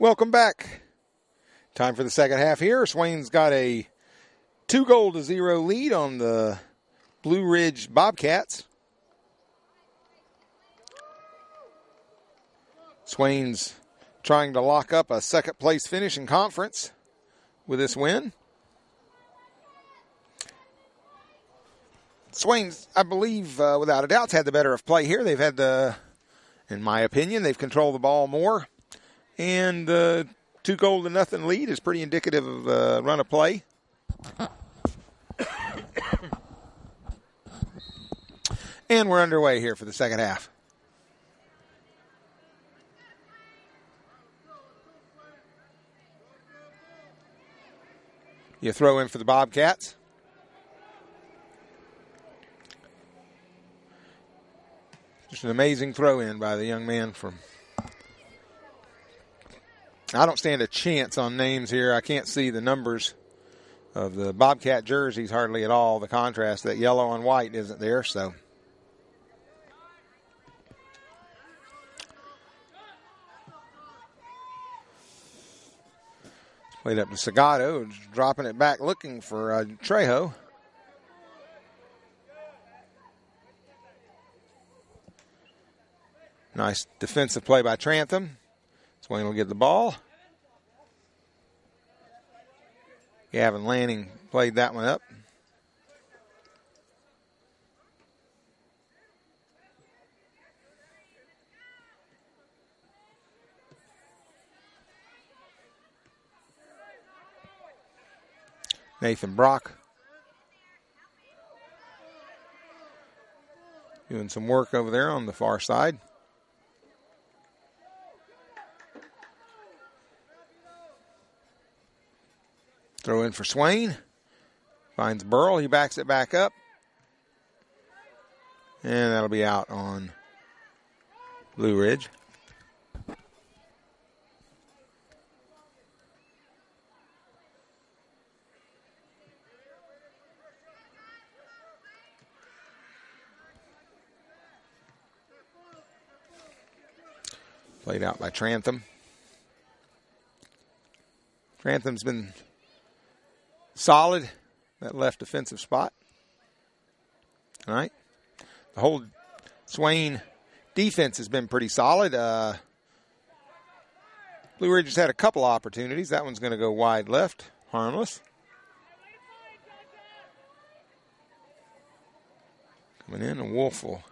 Welcome back. Time for the second half here. Swain's got a 2-0 lead on the Blue Ridge Bobcats. Swain's trying to lock up a second-place finish in conference with this win. Swain's, I believe, without a doubt, had the better of play here. They've had in my opinion, they've controlled the ball more. And 2-0 lead is pretty indicative of a run of play. And we're underway here for the second half. You throw in for the Bobcats. Just an amazing throw in by the young man from... I don't stand a chance on names here. I can't see the numbers of the Bobcat jerseys hardly at all. The contrast, that yellow on white, isn't there, so... Played up to Segato, dropping it back, looking for Trejo. Nice defensive play by Trantham. Swain will get the ball. Gavin Lanning played that one up. Nathan Brock doing some work over there on the far side. Throw in for Swain. Finds Burrell. He backs it back up. And that'll be out on Blue Ridge. Played out by Trantham. Trantham's been solid, that left defensive spot. All right. The whole Swain defense has been pretty solid. Blue Ridge has had a couple opportunities. That one's going to go wide left, harmless. Coming in, and Wolf will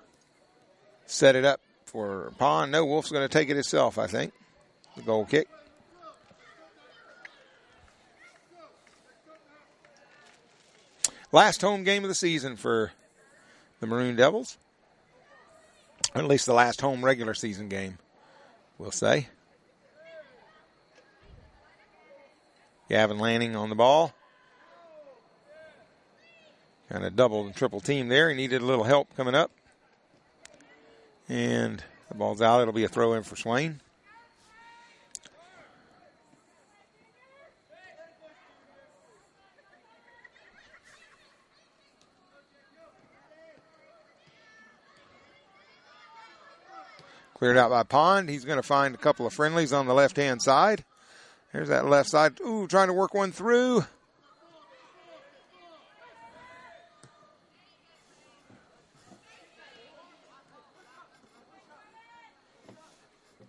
set it up for Pond. No, Wolf's going to take it himself, I think. The goal kick. Last home game of the season for the Maroon Devils. Or at least the last home regular season game, we'll say. Gavin Lanning on the ball. Kind of double and triple team there. He needed a little help coming up. And the ball's out. It'll be a throw in for Swain. Cleared out by Pond. He's going to find a couple of friendlies on the left-hand side. There's that left side. Ooh, trying to work one through.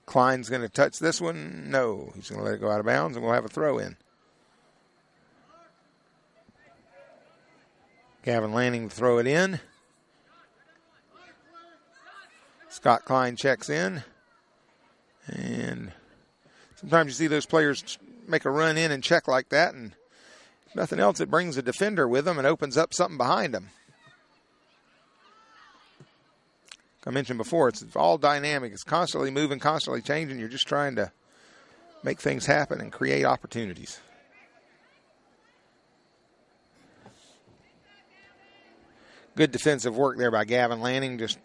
Klein's going to touch this one. No, he's going to let it go out of bounds, and we'll have a throw in. Gavin Lanning to throw it in. Scott Klein checks in. And sometimes you see those players make a run in and check like that, and if nothing else, it brings a defender with them and opens up something behind them. I mentioned before, it's all dynamic. It's constantly moving, constantly changing. You're just trying to make things happen and create opportunities. Good defensive work there by Gavin Lanning, just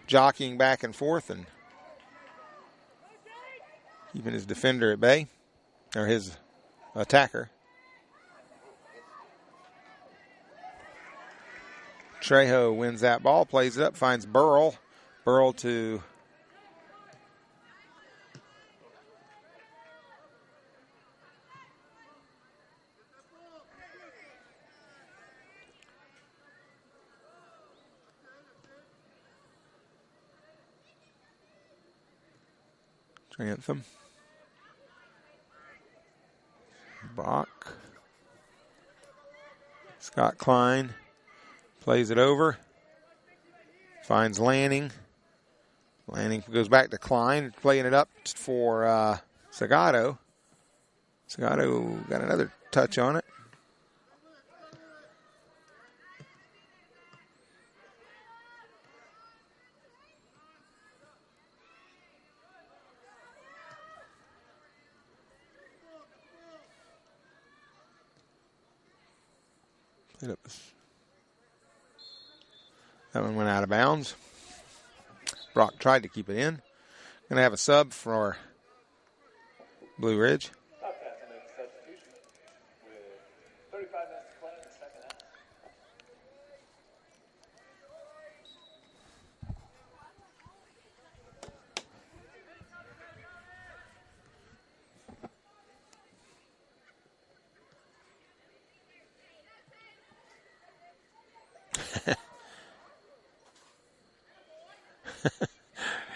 jockeying back and forth and keeping his defender at bay, or his attacker. Trejo wins that ball, plays it up, finds Burrell. Burrell to Grantham. Brock. Scott Klein plays it over. Finds Lanning. Lanning goes back to Klein, playing it up for Sagato. Sagato got another touch on it. That one went out of bounds. Brock tried to keep it in. Going to have a sub for Blue Ridge.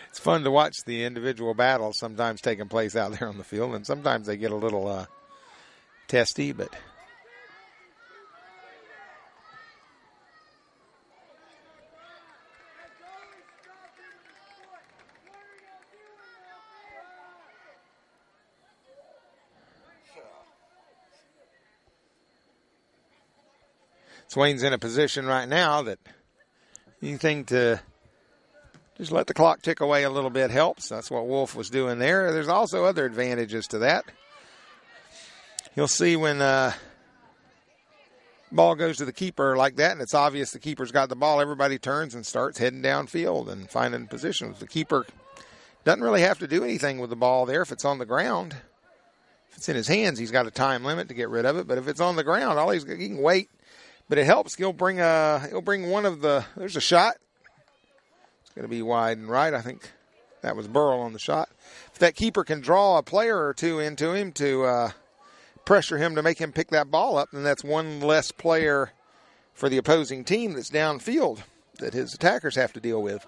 It's fun to watch the individual battles sometimes taking place out there on the field, and sometimes they get a little testy, but Swain's in a position right now that anything to just let the clock tick away a little bit helps. That's what Wolf was doing there. There's also other advantages to that. You'll see when ball goes to the keeper like that, and it's obvious the keeper's got the ball, everybody turns and starts heading downfield and finding positions. The keeper doesn't really have to do anything with the ball there if it's on the ground. If it's in his hands, he's got a time limit to get rid of it. But if it's on the ground, he can wait. But it helps. He'll bring one of the. There's a shot. Going to be wide and right. I think that was Burrell on the shot. If that keeper can draw a player or two into him to pressure him to make him pick that ball up, then that's one less player for the opposing team that's downfield that his attackers have to deal with,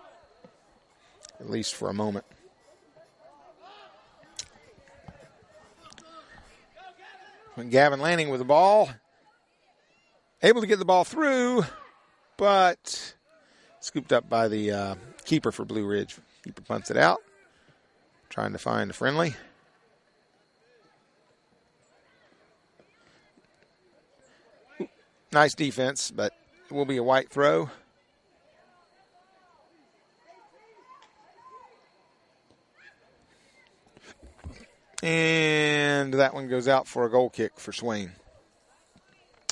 at least for a moment. When Gavin Lanning with the ball, able to get the ball through, but scooped up by the keeper for Blue Ridge. Keeper punts it out, trying to find a friendly. Nice defense, but it will be a white throw. And that one goes out for a goal kick for Swain.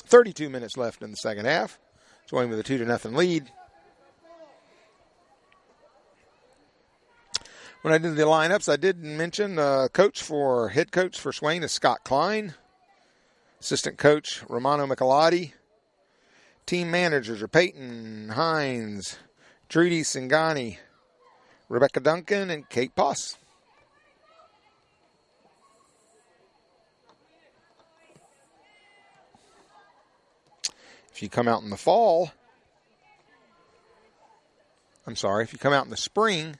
32 minutes left in the second half. Swain with a 2-0 lead. When I did the lineups, I did mention head coach for Swain is Scott Klein. Assistant coach, Romano Michelotti. Team managers are Peyton Hines, Trudy Singani, Rebecca Duncan, and Kate Poss. If you come out in the spring,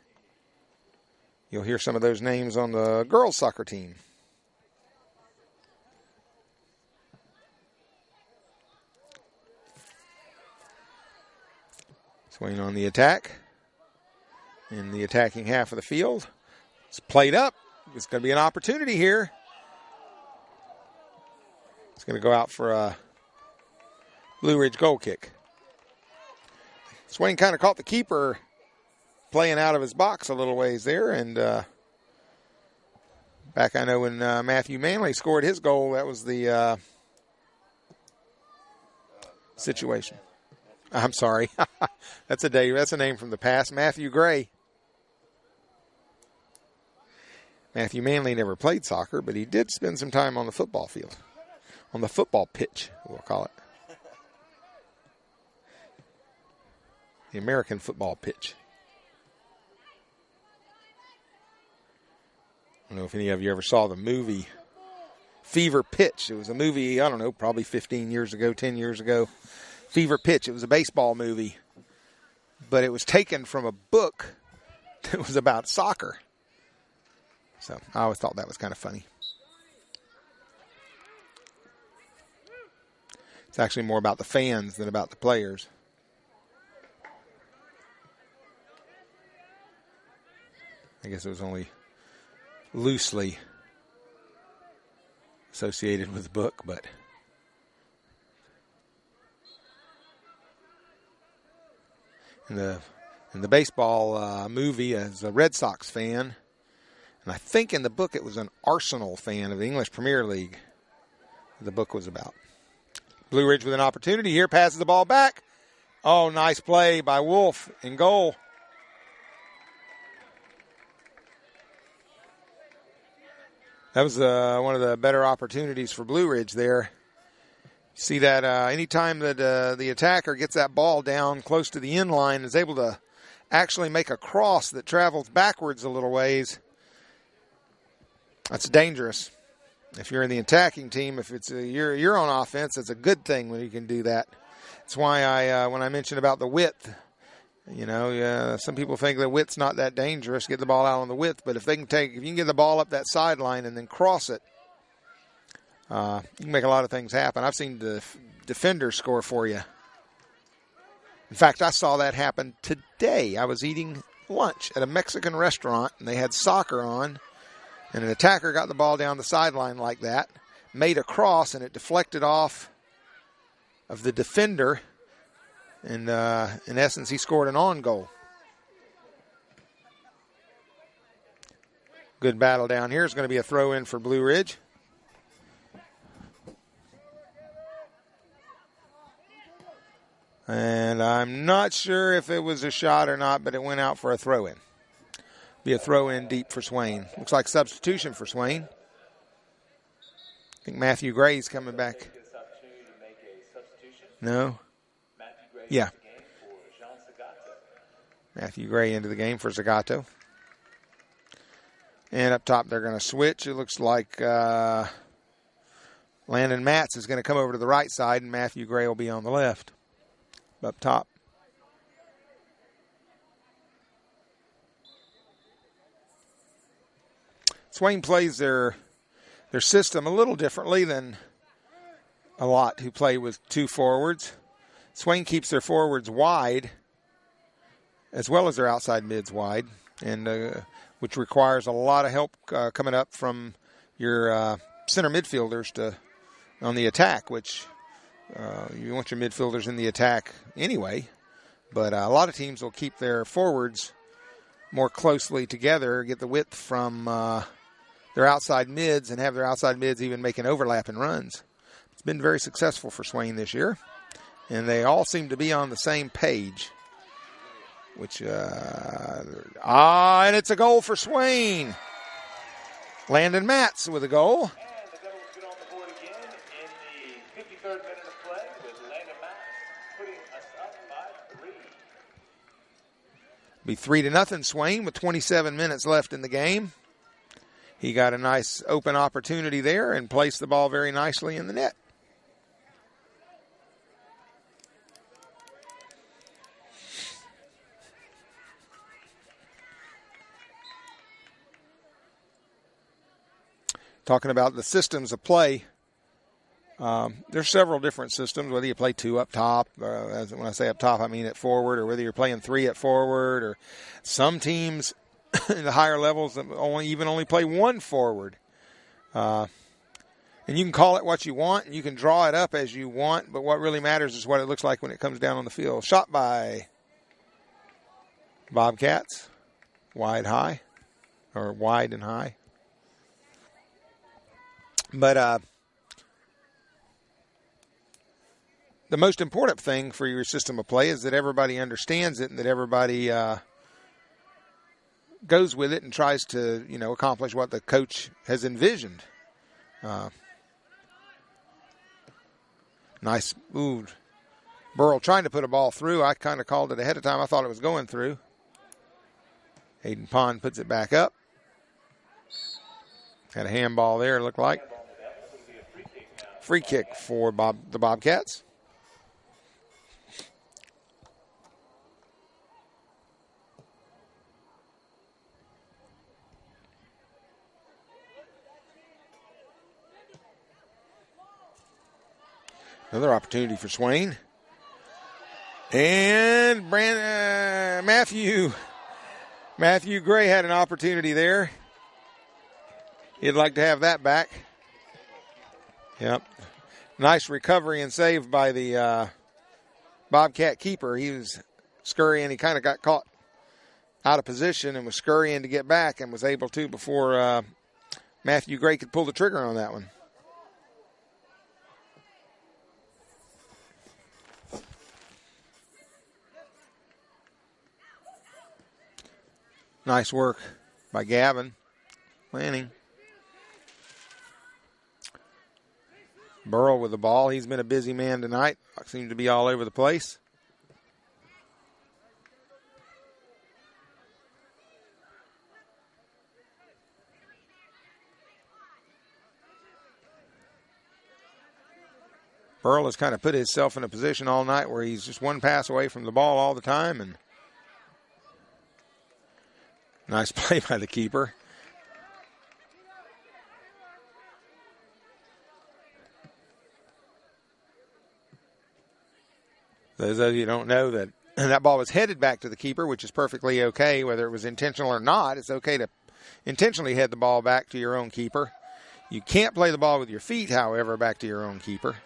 you'll hear some of those names on the girls' soccer team. Swain on the attack in the attacking half of the field. It's played up. It's going to be an opportunity here. It's going to go out for a Blue Ridge goal kick. Swain kind of caught the keeper playing out of his box a little ways there, and back I know when Matthew Manley scored his goal, that was the situation. I'm sorry. That's a name from the past. Matthew Gray. Matthew Manley never played soccer, but he did spend some time on the football field. On the football pitch, we'll call it. The American football pitch. I don't know if any of you ever saw the movie Fever Pitch. It was a movie, I don't know, probably 15 years ago, 10 years ago. Fever Pitch. It was a baseball movie, but it was taken from a book that was about soccer. So I always thought that was kind of funny. It's actually more about the fans than about the players. I guess it was only loosely associated with the book, but in the baseball movie, as a Red Sox fan, and I think in the book it was an Arsenal fan of the English Premier League. The book was about. Blue Ridge with an opportunity here, passes the ball back. Oh, nice play by Wolf in goal. That was one of the better opportunities for Blue Ridge there. See that anytime that the attacker gets that ball down close to the end line, is able to actually make a cross that travels backwards a little ways, that's dangerous. If you're in the attacking team, if it's you're on offense, it's a good thing when you can do that. That's why when I mentioned about the width, some people think the width's not that dangerous. Get the ball out on the width, but if you can get the ball up that sideline and then cross it, you can make a lot of things happen. I've seen the defenders score for you. In fact, I saw that happen today. I was eating lunch at a Mexican restaurant, and they had soccer on. And an attacker got the ball down the sideline like that, made a cross, and it deflected off of the defender. And in essence, he scored an on goal. Good battle down here. It's going to be a throw in for Blue Ridge. And I'm not sure if it was a shot or not, but it went out for a throw in. Be a throw in deep for Swain. Looks like substitution for Swain. I think Matthew Gray's coming back. No? Yeah. Matthew Gray into the game for Zagato. And up top they're going to switch. It looks like Landon Matz is going to come over to the right side, and Matthew Gray will be on the left. Up top. Swain plays their system a little differently than a lot who play with two forwards. Swain keeps their forwards wide as well as their outside mids wide, and which requires a lot of help coming up from your center midfielders on the attack, which you want your midfielders in the attack anyway. But a lot of teams will keep their forwards more closely together, get the width from their outside mids, and have their outside mids even making overlapping runs. It's been very successful for Swain this year, and they all seem to be on the same page. And it's a goal for Swain. Landon Matz with a goal. And the Devils get on the board again in the 53rd minute of play with Landon Matz putting us up by 3. Be 3-0 Swain with 27 minutes left in the game. He got a nice open opportunity there and placed the ball very nicely in the net. Talking about the systems of play, there's several different systems, whether you play 2 up top, when I say up top, I mean at forward, or whether you're playing 3 at forward, or some teams in the higher levels that only play 1 forward. And you can call it what you want, and you can draw it up as you want, but what really matters is what it looks like when it comes down on the field. Shot by Bobcats, wide and high. But the most important thing for your system of play is that everybody understands it and that everybody goes with it and tries to, accomplish what the coach has envisioned. Nice move. Burrell trying to put a ball through. I kind of called it ahead of time. I thought it was going through. Hayden Pond puts it back up. Had a handball there, it looked like. Free kick for the Bobcats. Another opportunity for Swain. And Matthew Gray had an opportunity there. He'd like to have that back. Yep. Nice recovery and save by the Bobcat keeper. He was scurrying. He kind of got caught out of position and was scurrying to get back and was able to before Matthew Gray could pull the trigger on that one. Nice work by Gavin Lanning. Burrell with the ball. He's been a busy man tonight. Seems to be all over the place. Burrell has kind of put himself in a position all night where he's just one pass away from the ball all the time. And nice play by the keeper. Those of you who don't know that ball was headed back to the keeper, which is perfectly okay, whether it was intentional or not. It's okay to intentionally head the ball back to your own keeper. You can't play the ball with your feet, however, back to your own keeper.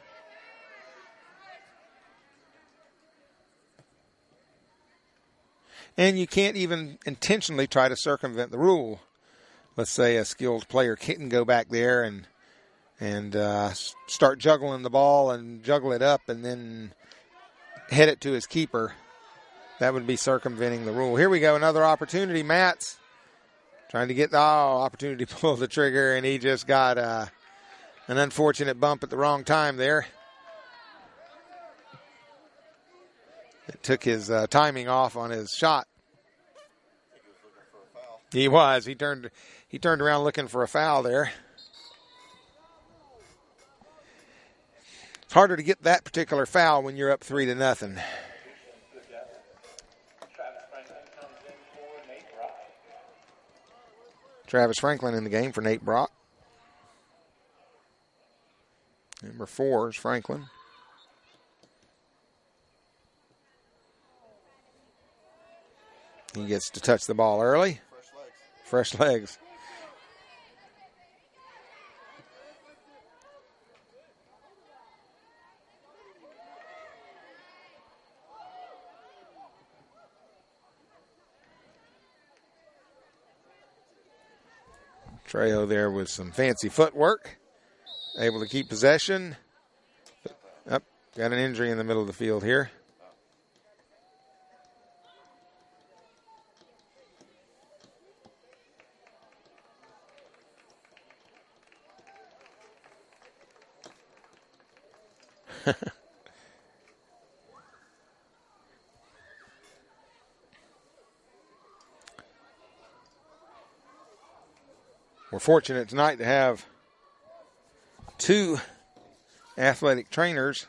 And you can't even intentionally try to circumvent the rule. Let's say a skilled player can go back there and start juggling the ball and juggle it up and then head it to his keeper. That would be circumventing the rule. Here we go, another opportunity. Matz trying to get the opportunity to pull the trigger, and he just got an unfortunate bump at the wrong time there. It took his timing off on his shot. He was. He turned around looking for a foul there. It's harder to get that particular foul when you're up 3-0. Travis Franklin in the game for Nate Brock. Number 4 is Franklin. He gets to touch the ball early. Fresh legs. Trejo there with some fancy footwork. Able to keep possession. Got an injury in the middle of the field here. We're fortunate tonight to have 2 athletic trainers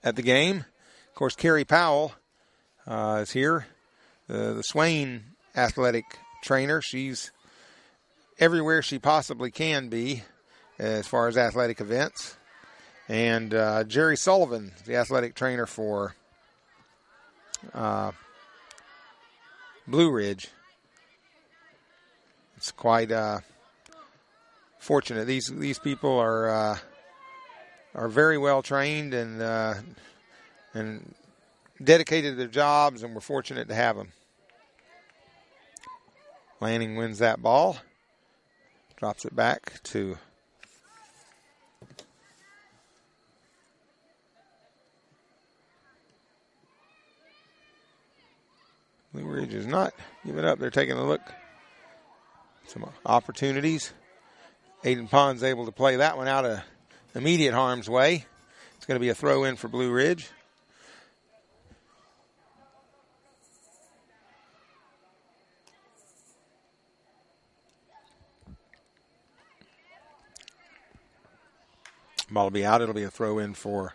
at the game. Of course, Carrie Powell is here, the Swain athletic trainer. She's everywhere she possibly can be as far as athletic events. And Jerry Sullivan, the athletic trainer for Blue Ridge. It's quite fortunate. These people are very well trained and dedicated to their jobs, and we're fortunate to have them. Lanning wins that ball, drops it back to Blue Ridge is not giving up. They're taking a look. Some opportunities. Aiden Pond's able to play that one out of immediate harm's way. It's going to be a throw in for Blue Ridge. Ball will be out. It'll be a throw in for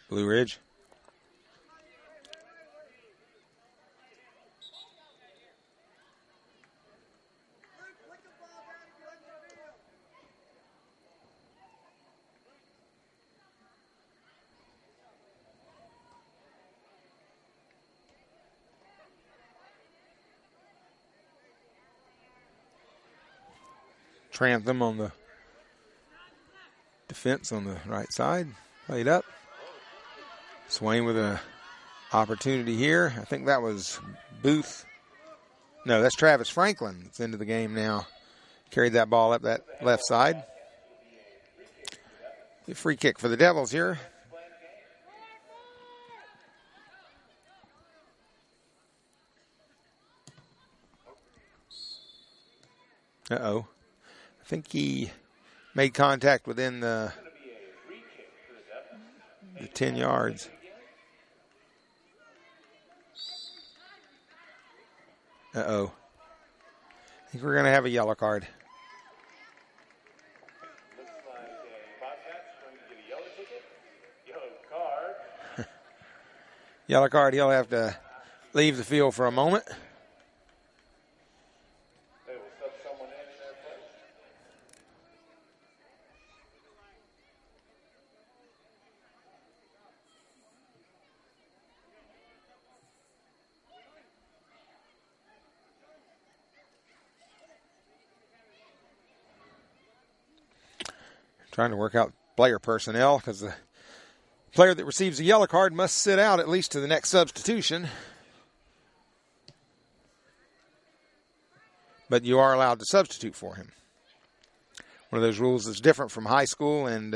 Blue Ridge. Trantham on the defense on the right side. Played up. Swain with an opportunity here. I think that was Booth. No, that's Travis Franklin that's into the game now. Carried that ball up that left side. A free kick for the Devils here. Uh-oh. I think he made contact within the 10 yards. Uh-oh. I think we're going to have a yellow card. Looks like a Bobcat's going to get a yellow ticket. Yellow card. Yellow card, he'll have to leave the field for a moment. They will sub someone in their place. Trying to work out player personnel because the player that receives a yellow card must sit out at least to the next substitution. But you are allowed to substitute for him. One of those rules that's different from high school and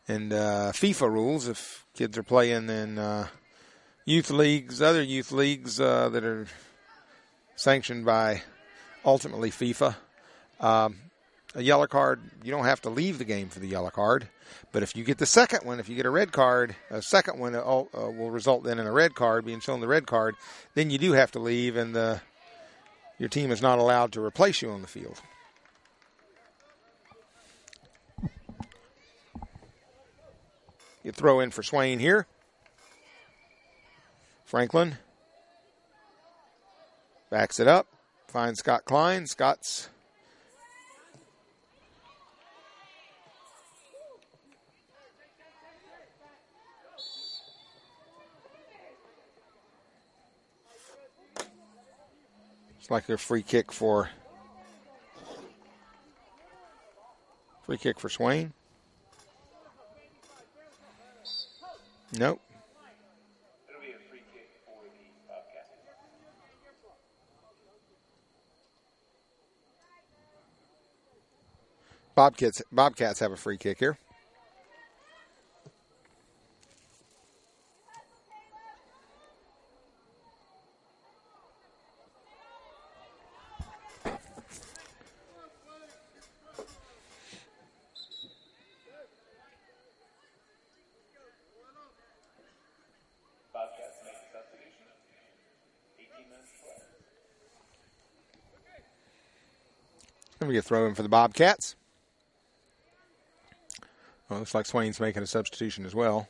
FIFA rules. If kids are playing in youth leagues, other youth leagues that are sanctioned by ultimately FIFA, a yellow card, you don't have to leave the game for the yellow card. But if you get the second one, if you get a red card, a second one will result then in a red card, being shown the red card, then you do have to leave, and your team is not allowed to replace you on the field. You throw in for Swain here. Franklin backs it up, finds Scott Klein. Scott's it's like a free kick for Swain. Nope. It'll be a free kick for the Bobcats. Bobcats have a free kick here. Bobcats make the substitution. 18 minutes left. Going to be a throw in for the Bobcats. Well, looks like Swain's making a substitution as well.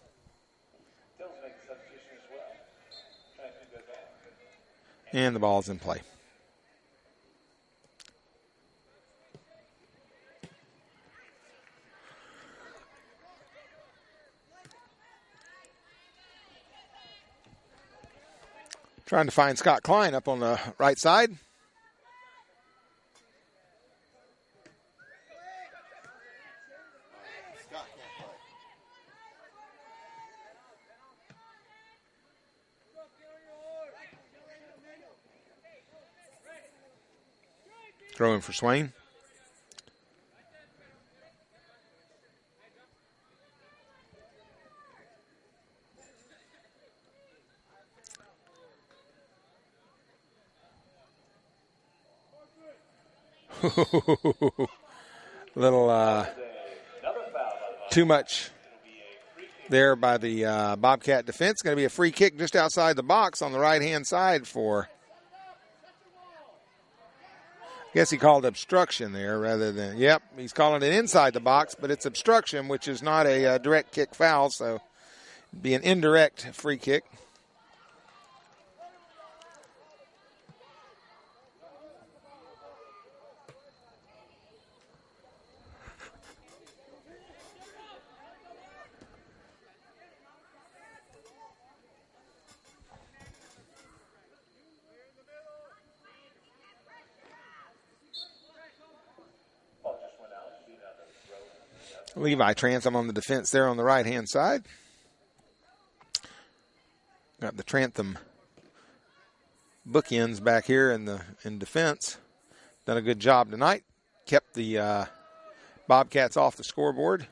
Devils make the substitution as well. Trying to do that. And the ball's in play. Trying to find Scott Klein up on the right side. Throw in for Swain. Little too much there by the Bobcat defense. Going to be a free kick just outside the box on the right-hand side for, I guess he called obstruction there rather than, yep, he's calling it inside the box, but it's obstruction, which is not a direct kick foul, so it'd be an indirect free kick. Levi Trantham on the defense there on the right-hand side. Got the Trantham bookends back here in defense. Done a good job tonight. Kept the Bobcats off the scoreboard.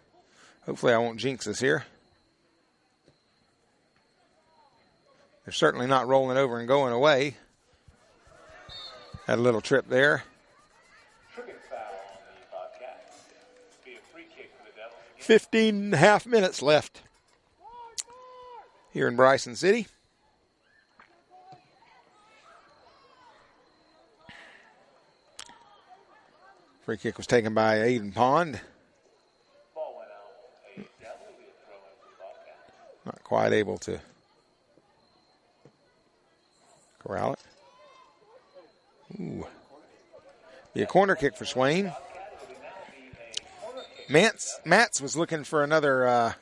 Hopefully I won't jinx us here. They're certainly not rolling over and going away. Had a little trip there. 15 and a half minutes left here in Bryson City. Free kick was taken by Aiden Pond. Not quite able to corral it. Ooh. Be a corner kick for Swain. Matz was looking for another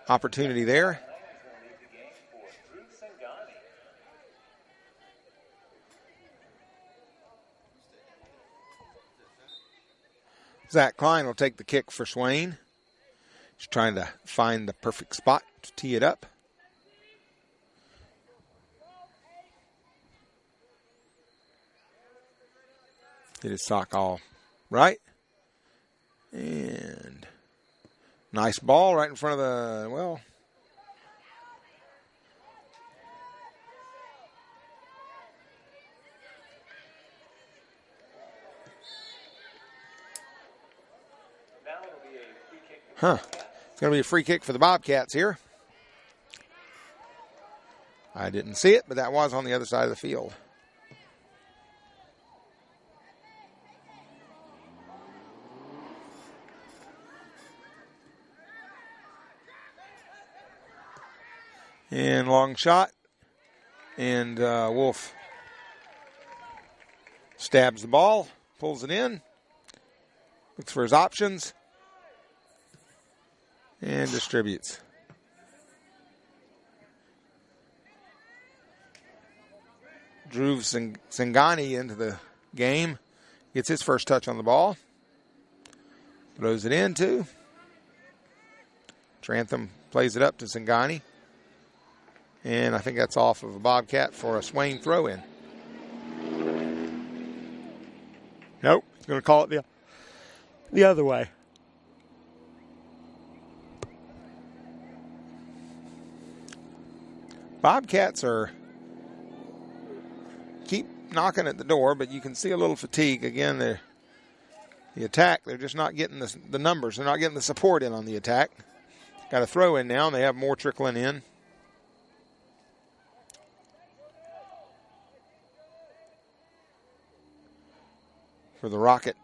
opportunity there. Zach Klein will take the kick for Swain. He's trying to find the perfect spot to tee it up. Hit his sock all right. And nice ball right in front of the, well, it's going to be a free kick for the Bobcats here. I didn't see it, but that was on the other side of the field. And long shot. And Wolf stabs the ball, pulls it in, looks for his options, and distributes. Drew Zingani into the game. Gets his first touch on the ball. Throws it in, too. Trantham plays it up to Zingani. And I think that's off of a Bobcat for a Swain throw-in. Nope. He's going to call it the other way. Bobcats keep knocking at the door, but you can see a little fatigue. Again, the attack, they're just not getting the numbers. They're not getting the support in on the attack. Got a throw in now, and they have more trickling in. For the Rocket.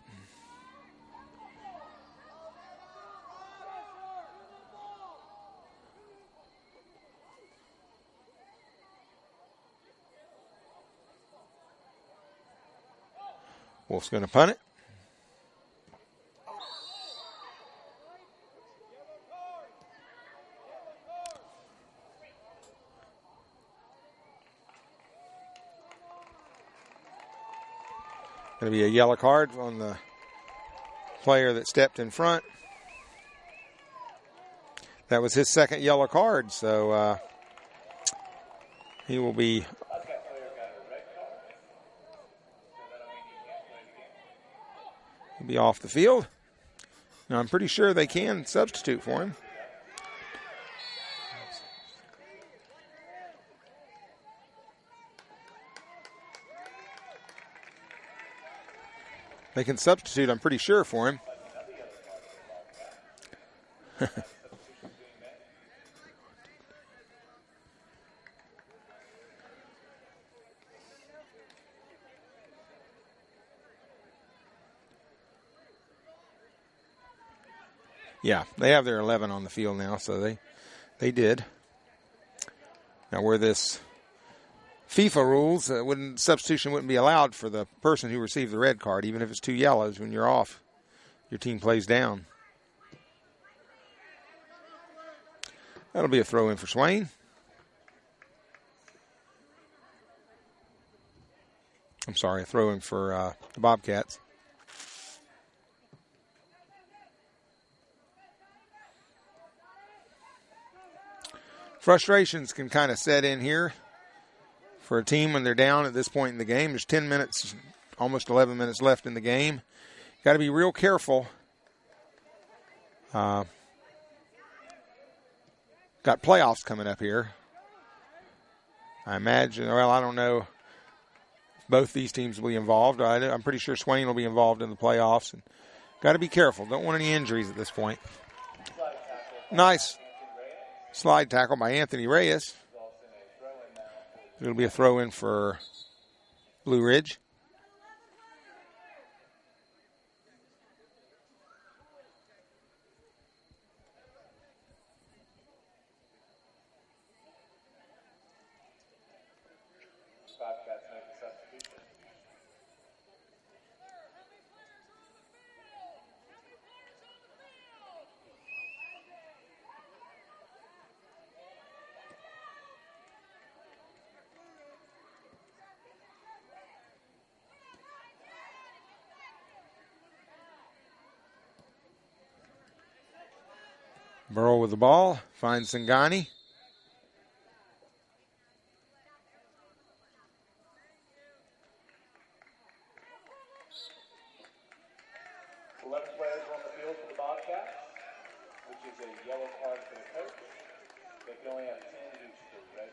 Wolf's going to punt it. Going to be a yellow card on the player that stepped in front. That was his second yellow card, so he will be off the field. Now, I'm pretty sure they can substitute for him. They can substitute, I'm pretty sure, for him. Yeah, they have their 11 on the field now, so they did. Now, where this FIFA rules, substitution wouldn't be allowed for the person who received the red card, even if it's 2 yellows. When you're off, your team plays down. That'll be a throw in for Swain. I'm sorry, a throw in for the Bobcats. Frustrations can kind of set in here for a team when they're down at this point in the game. There's 10 minutes, almost 11 minutes left in the game. Got to be real careful. Got playoffs coming up here. I imagine, well, I don't know if both these teams will be involved. I'm pretty sure Swain will be involved in the playoffs. And got to be careful. Don't want any injuries at this point. Nice slide tackle by Anthony Reyes. It'll be a throw-in for Blue Ridge. Burrow with the ball, finds Zingani. Players on the field for the Bobcats, which is a yellow card for the coach. They can only have 10 due to the red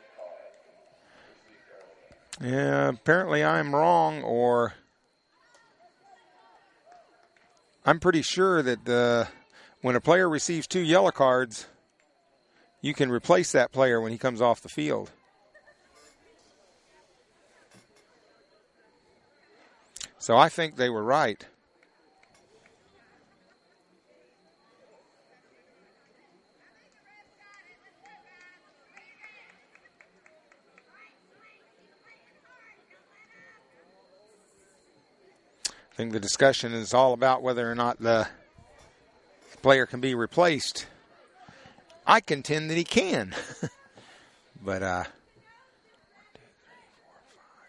card. Yeah, apparently I'm wrong, or I'm pretty sure that when a player receives 2 yellow cards, you can replace that player when he comes off the field. So I think they were right. I think the discussion is all about whether or not the player can be replaced. I contend that he can. But 1, 2, 3, 4, 5,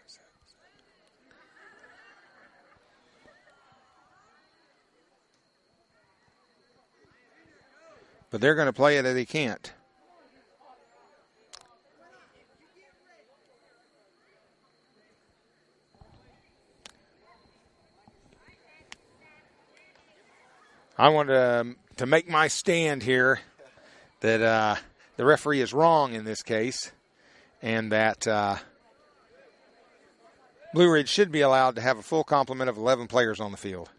6. But they're going to play it that he can't. I want to make my stand here that the referee is wrong in this case, and that Blue Ridge should be allowed to have a full complement of 11 players on the field.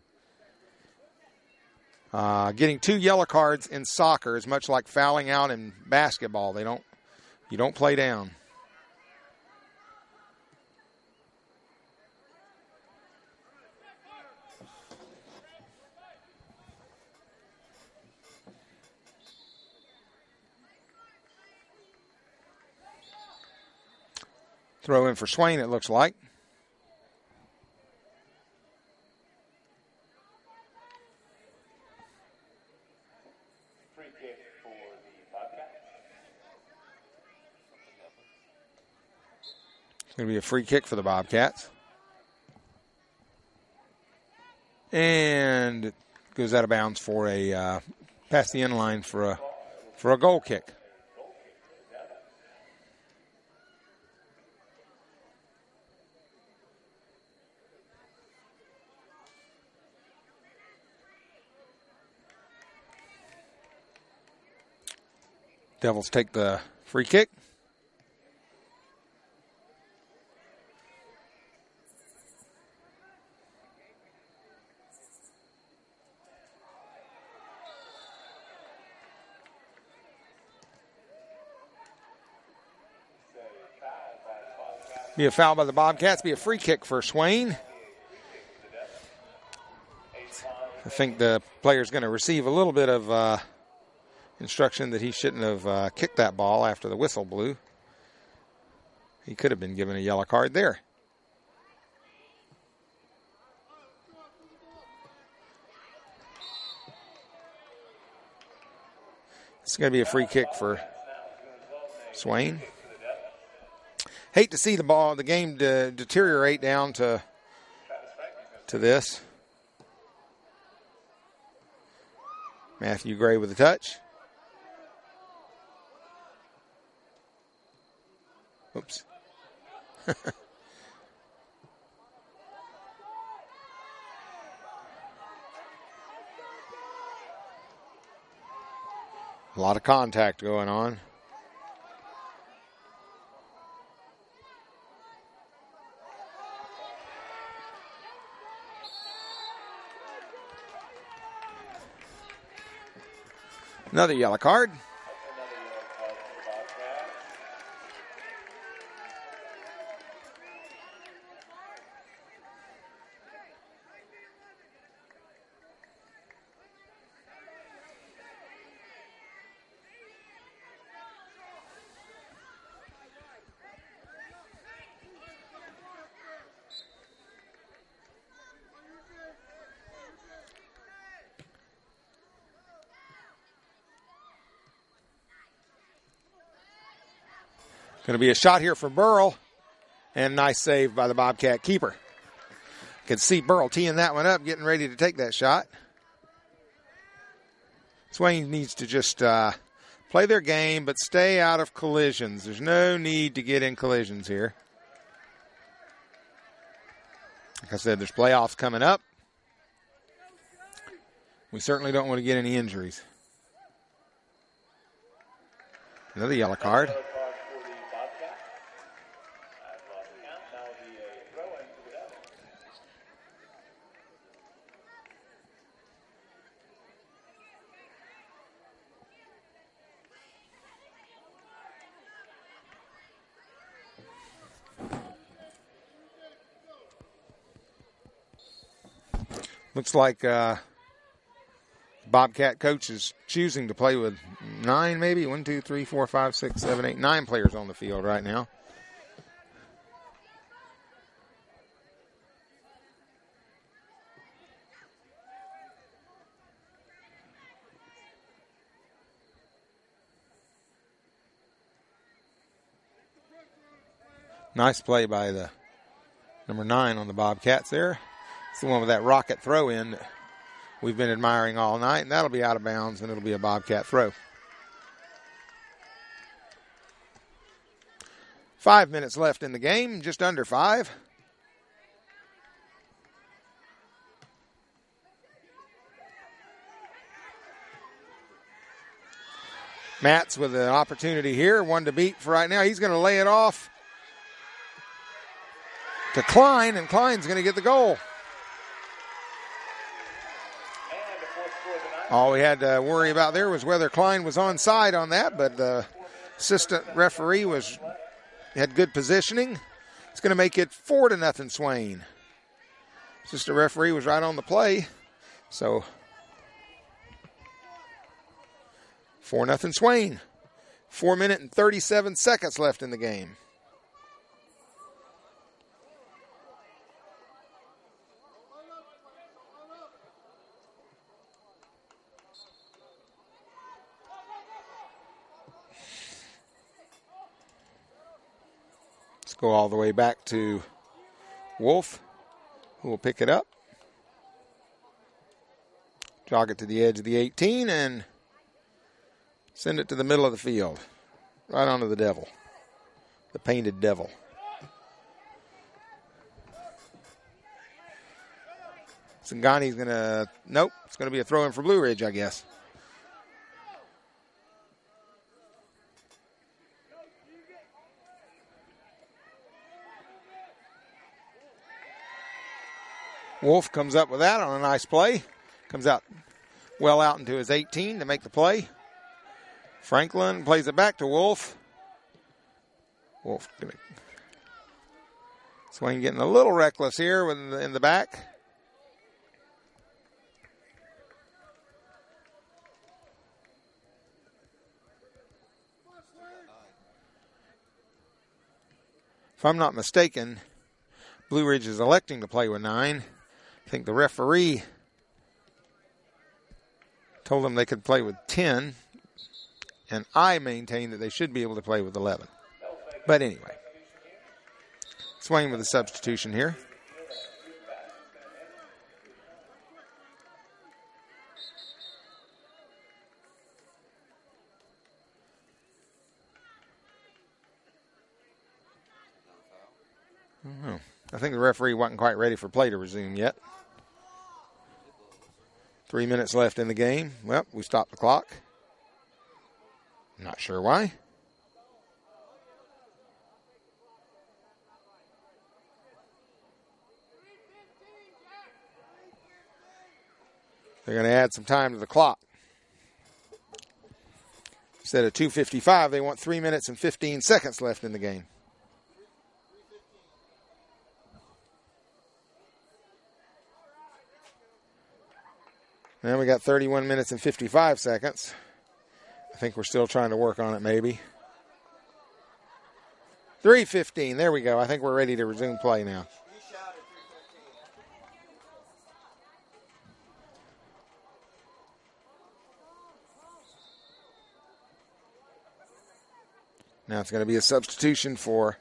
Getting 2 yellow cards in soccer is much like fouling out in basketball. You don't play down. Throw in for Swain, it looks like. Free kick for the Bobcats. It's going to be a free kick for the Bobcats. And it goes out of bounds for a past the end line for a goal kick. Devils take the free kick. Be a foul by the Bobcats. Be a free kick for Swain. I think the player's going to receive a little bit of instruction that he shouldn't have kicked that ball after the whistle blew. He could have been given a yellow card there. It's going to be a free kick for Swain. Hate to see the game deteriorate down to this. Matthew Gray with a touch. Oops. A lot of contact going on. Another yellow card. Going to be a shot here for Burrell. And nice save by the Bobcat keeper. Can see Burrell teeing that one up, getting ready to take that shot. Swain needs to just play their game, but stay out of collisions. There's no need to get in collisions here. Like I said, there's playoffs coming up. We certainly don't want to get any injuries. Another yellow card. Looks like Bobcat coach is choosing to play with 9, maybe 1, 2, 3, 4, 5, 6, 7, 8, 9 players on the field right now. Nice play by the number 9 on the Bobcats there. It's the one with that rocket throw in that we've been admiring all night, and that'll be out of bounds, and it'll be a Bobcat throw. 5 minutes left in the game, just under 5. Matz with an opportunity here, one to beat for right now. He's going to lay it off to Klein, and Klein's going to get the goal. All we had to worry about there was whether Klein was onside on that, but the assistant referee had good positioning. It's going to make it 4-0 Swain. Assistant referee was right on the play, so 4-0 Swain. 4 minutes and 37 seconds left in the game. Go all the way back to Wolf, who will pick it up. Jog it to the edge of the 18 and send it to the middle of the field. Right onto the devil. The painted devil. Singani's going to, nope, it's going to be a throw in for Blue Ridge, I guess. Wolf comes up with that on a nice play. Comes out well out into his 18 to make the play. Franklin plays it back to Wolf. Wolf Swain getting a little reckless here in the back. If I'm not mistaken, Blue Ridge is electing to play with 9. I think the referee told them they could play with 10, and I maintain that they should be able to play with 11. But anyway, Swain with a substitution here. I think the referee wasn't quite ready for play to resume yet. 3 minutes left in the game. Well, we stopped the clock. Not sure why. They're going to add some time to the clock. Instead of 2:55, they want 3 minutes and 15 seconds left in the game. Now we got 31 minutes and 55 seconds. I think we're still trying to work on it maybe. 3:15, there we go. I think we're ready to resume play now. Now it's going to be a substitution for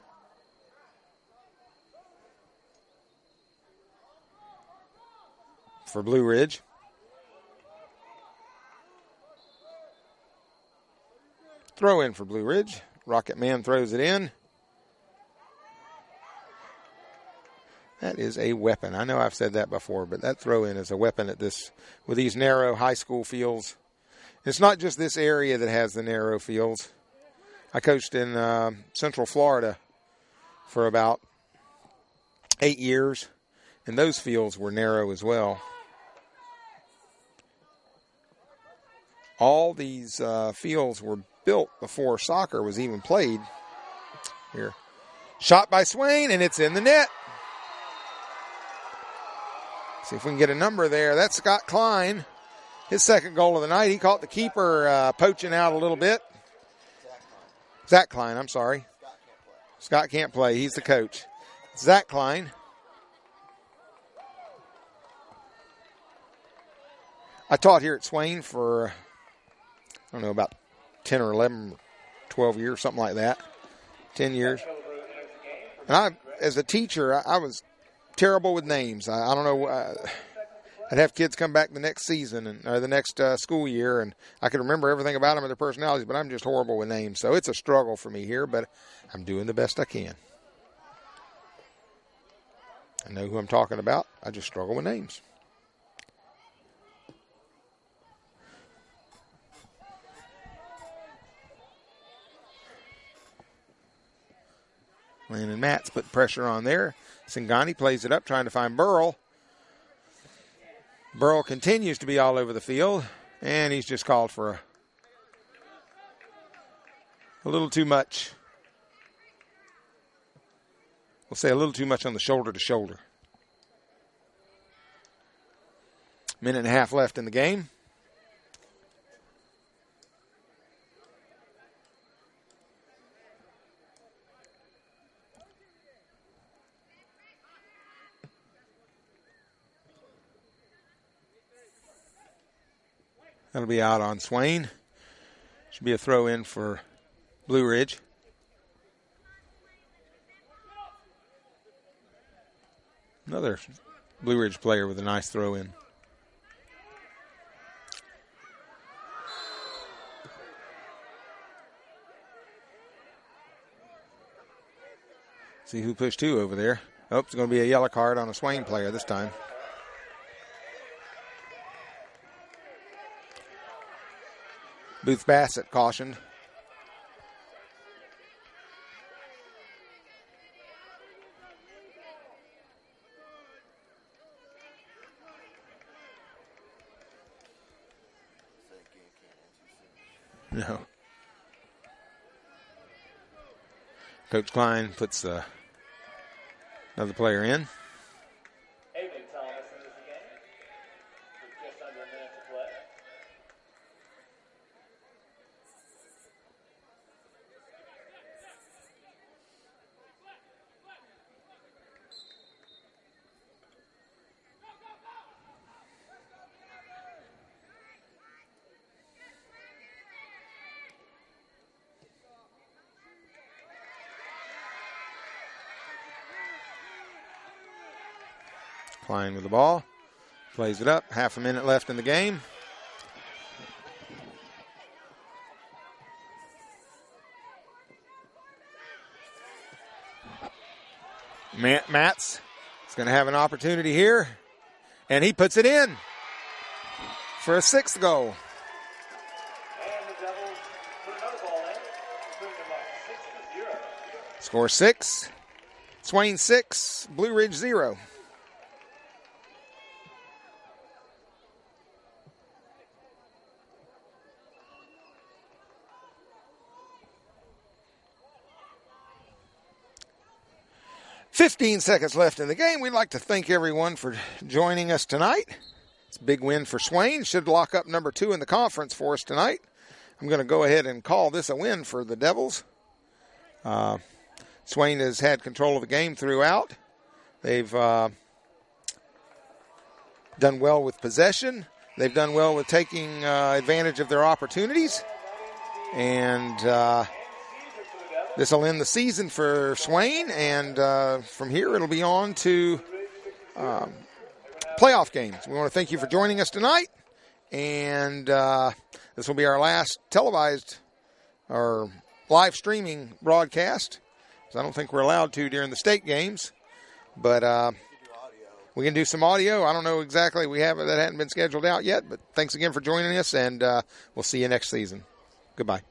Blue Ridge. Throw in for Blue Ridge. Rocket Man throws it in. That is a weapon. I know I've said that before, but that throw in is a weapon at this with these narrow high school fields. It's not just this area that has the narrow fields. I coached in Central Florida for about 8 years, and those fields were narrow as well. All these fields were built before soccer was even played. Here, shot by Swain, and it's in the net. See if we can get a number there. That's Scott Klein, his second goal of the night. He caught the keeper poaching out a little bit. Zach Klein, I'm sorry. Scott can't play. He's the coach. Zach Klein. I taught here at Swain for, I don't know, about 10 or 11, 12 years, something like that. 10 years. And as a teacher, I was terrible with names. I don't know. I'd have kids come back the next season or the next school year, and I could remember everything about them and their personalities, but I'm just horrible with names. So it's a struggle for me here, but I'm doing the best I can. I know who I'm talking about. I just struggle with names. Landon Matz put pressure on there. Singani plays it up, trying to find Burrell. Burrell continues to be all over the field, and he's just called for a little too much. We'll say a little too much on the shoulder to shoulder. Minute and a half left in the game. That'll be out on Swain. Should be a throw in for Blue Ridge. Another Blue Ridge player with a nice throw in. See who pushed who over there. Oh, it's going to be a yellow card on a Swain player this time. Booth Bassett cautioned. No. Coach Klein puts another player in. Klein with the ball. Plays it up. Half a minute left in the game. Matz He's going to have an opportunity here, and he puts it in for a 6th goal. And the Devils put another ball in, putting them up 6-0. Score 6, Swain 6, Blue Ridge 0. "15 seconds left in the game. We'd like to thank everyone for joining us tonight. It's a big win for Swain. Should lock up number 2 in the conference for us tonight. I'm going to go ahead and call this a win for the Devils. Swain has had control of the game throughout. They've done well with possession. They've done well with taking advantage of their opportunities. And this will end the season for Swain, and from here it'll be on to playoff games. We want to thank you for joining us tonight, and this will be our last televised or live streaming broadcast, because I don't think we're allowed to during the state games, but we can do some audio. I don't know exactly. That hadn't been scheduled out yet, but thanks again for joining us, and we'll see you next season. Goodbye.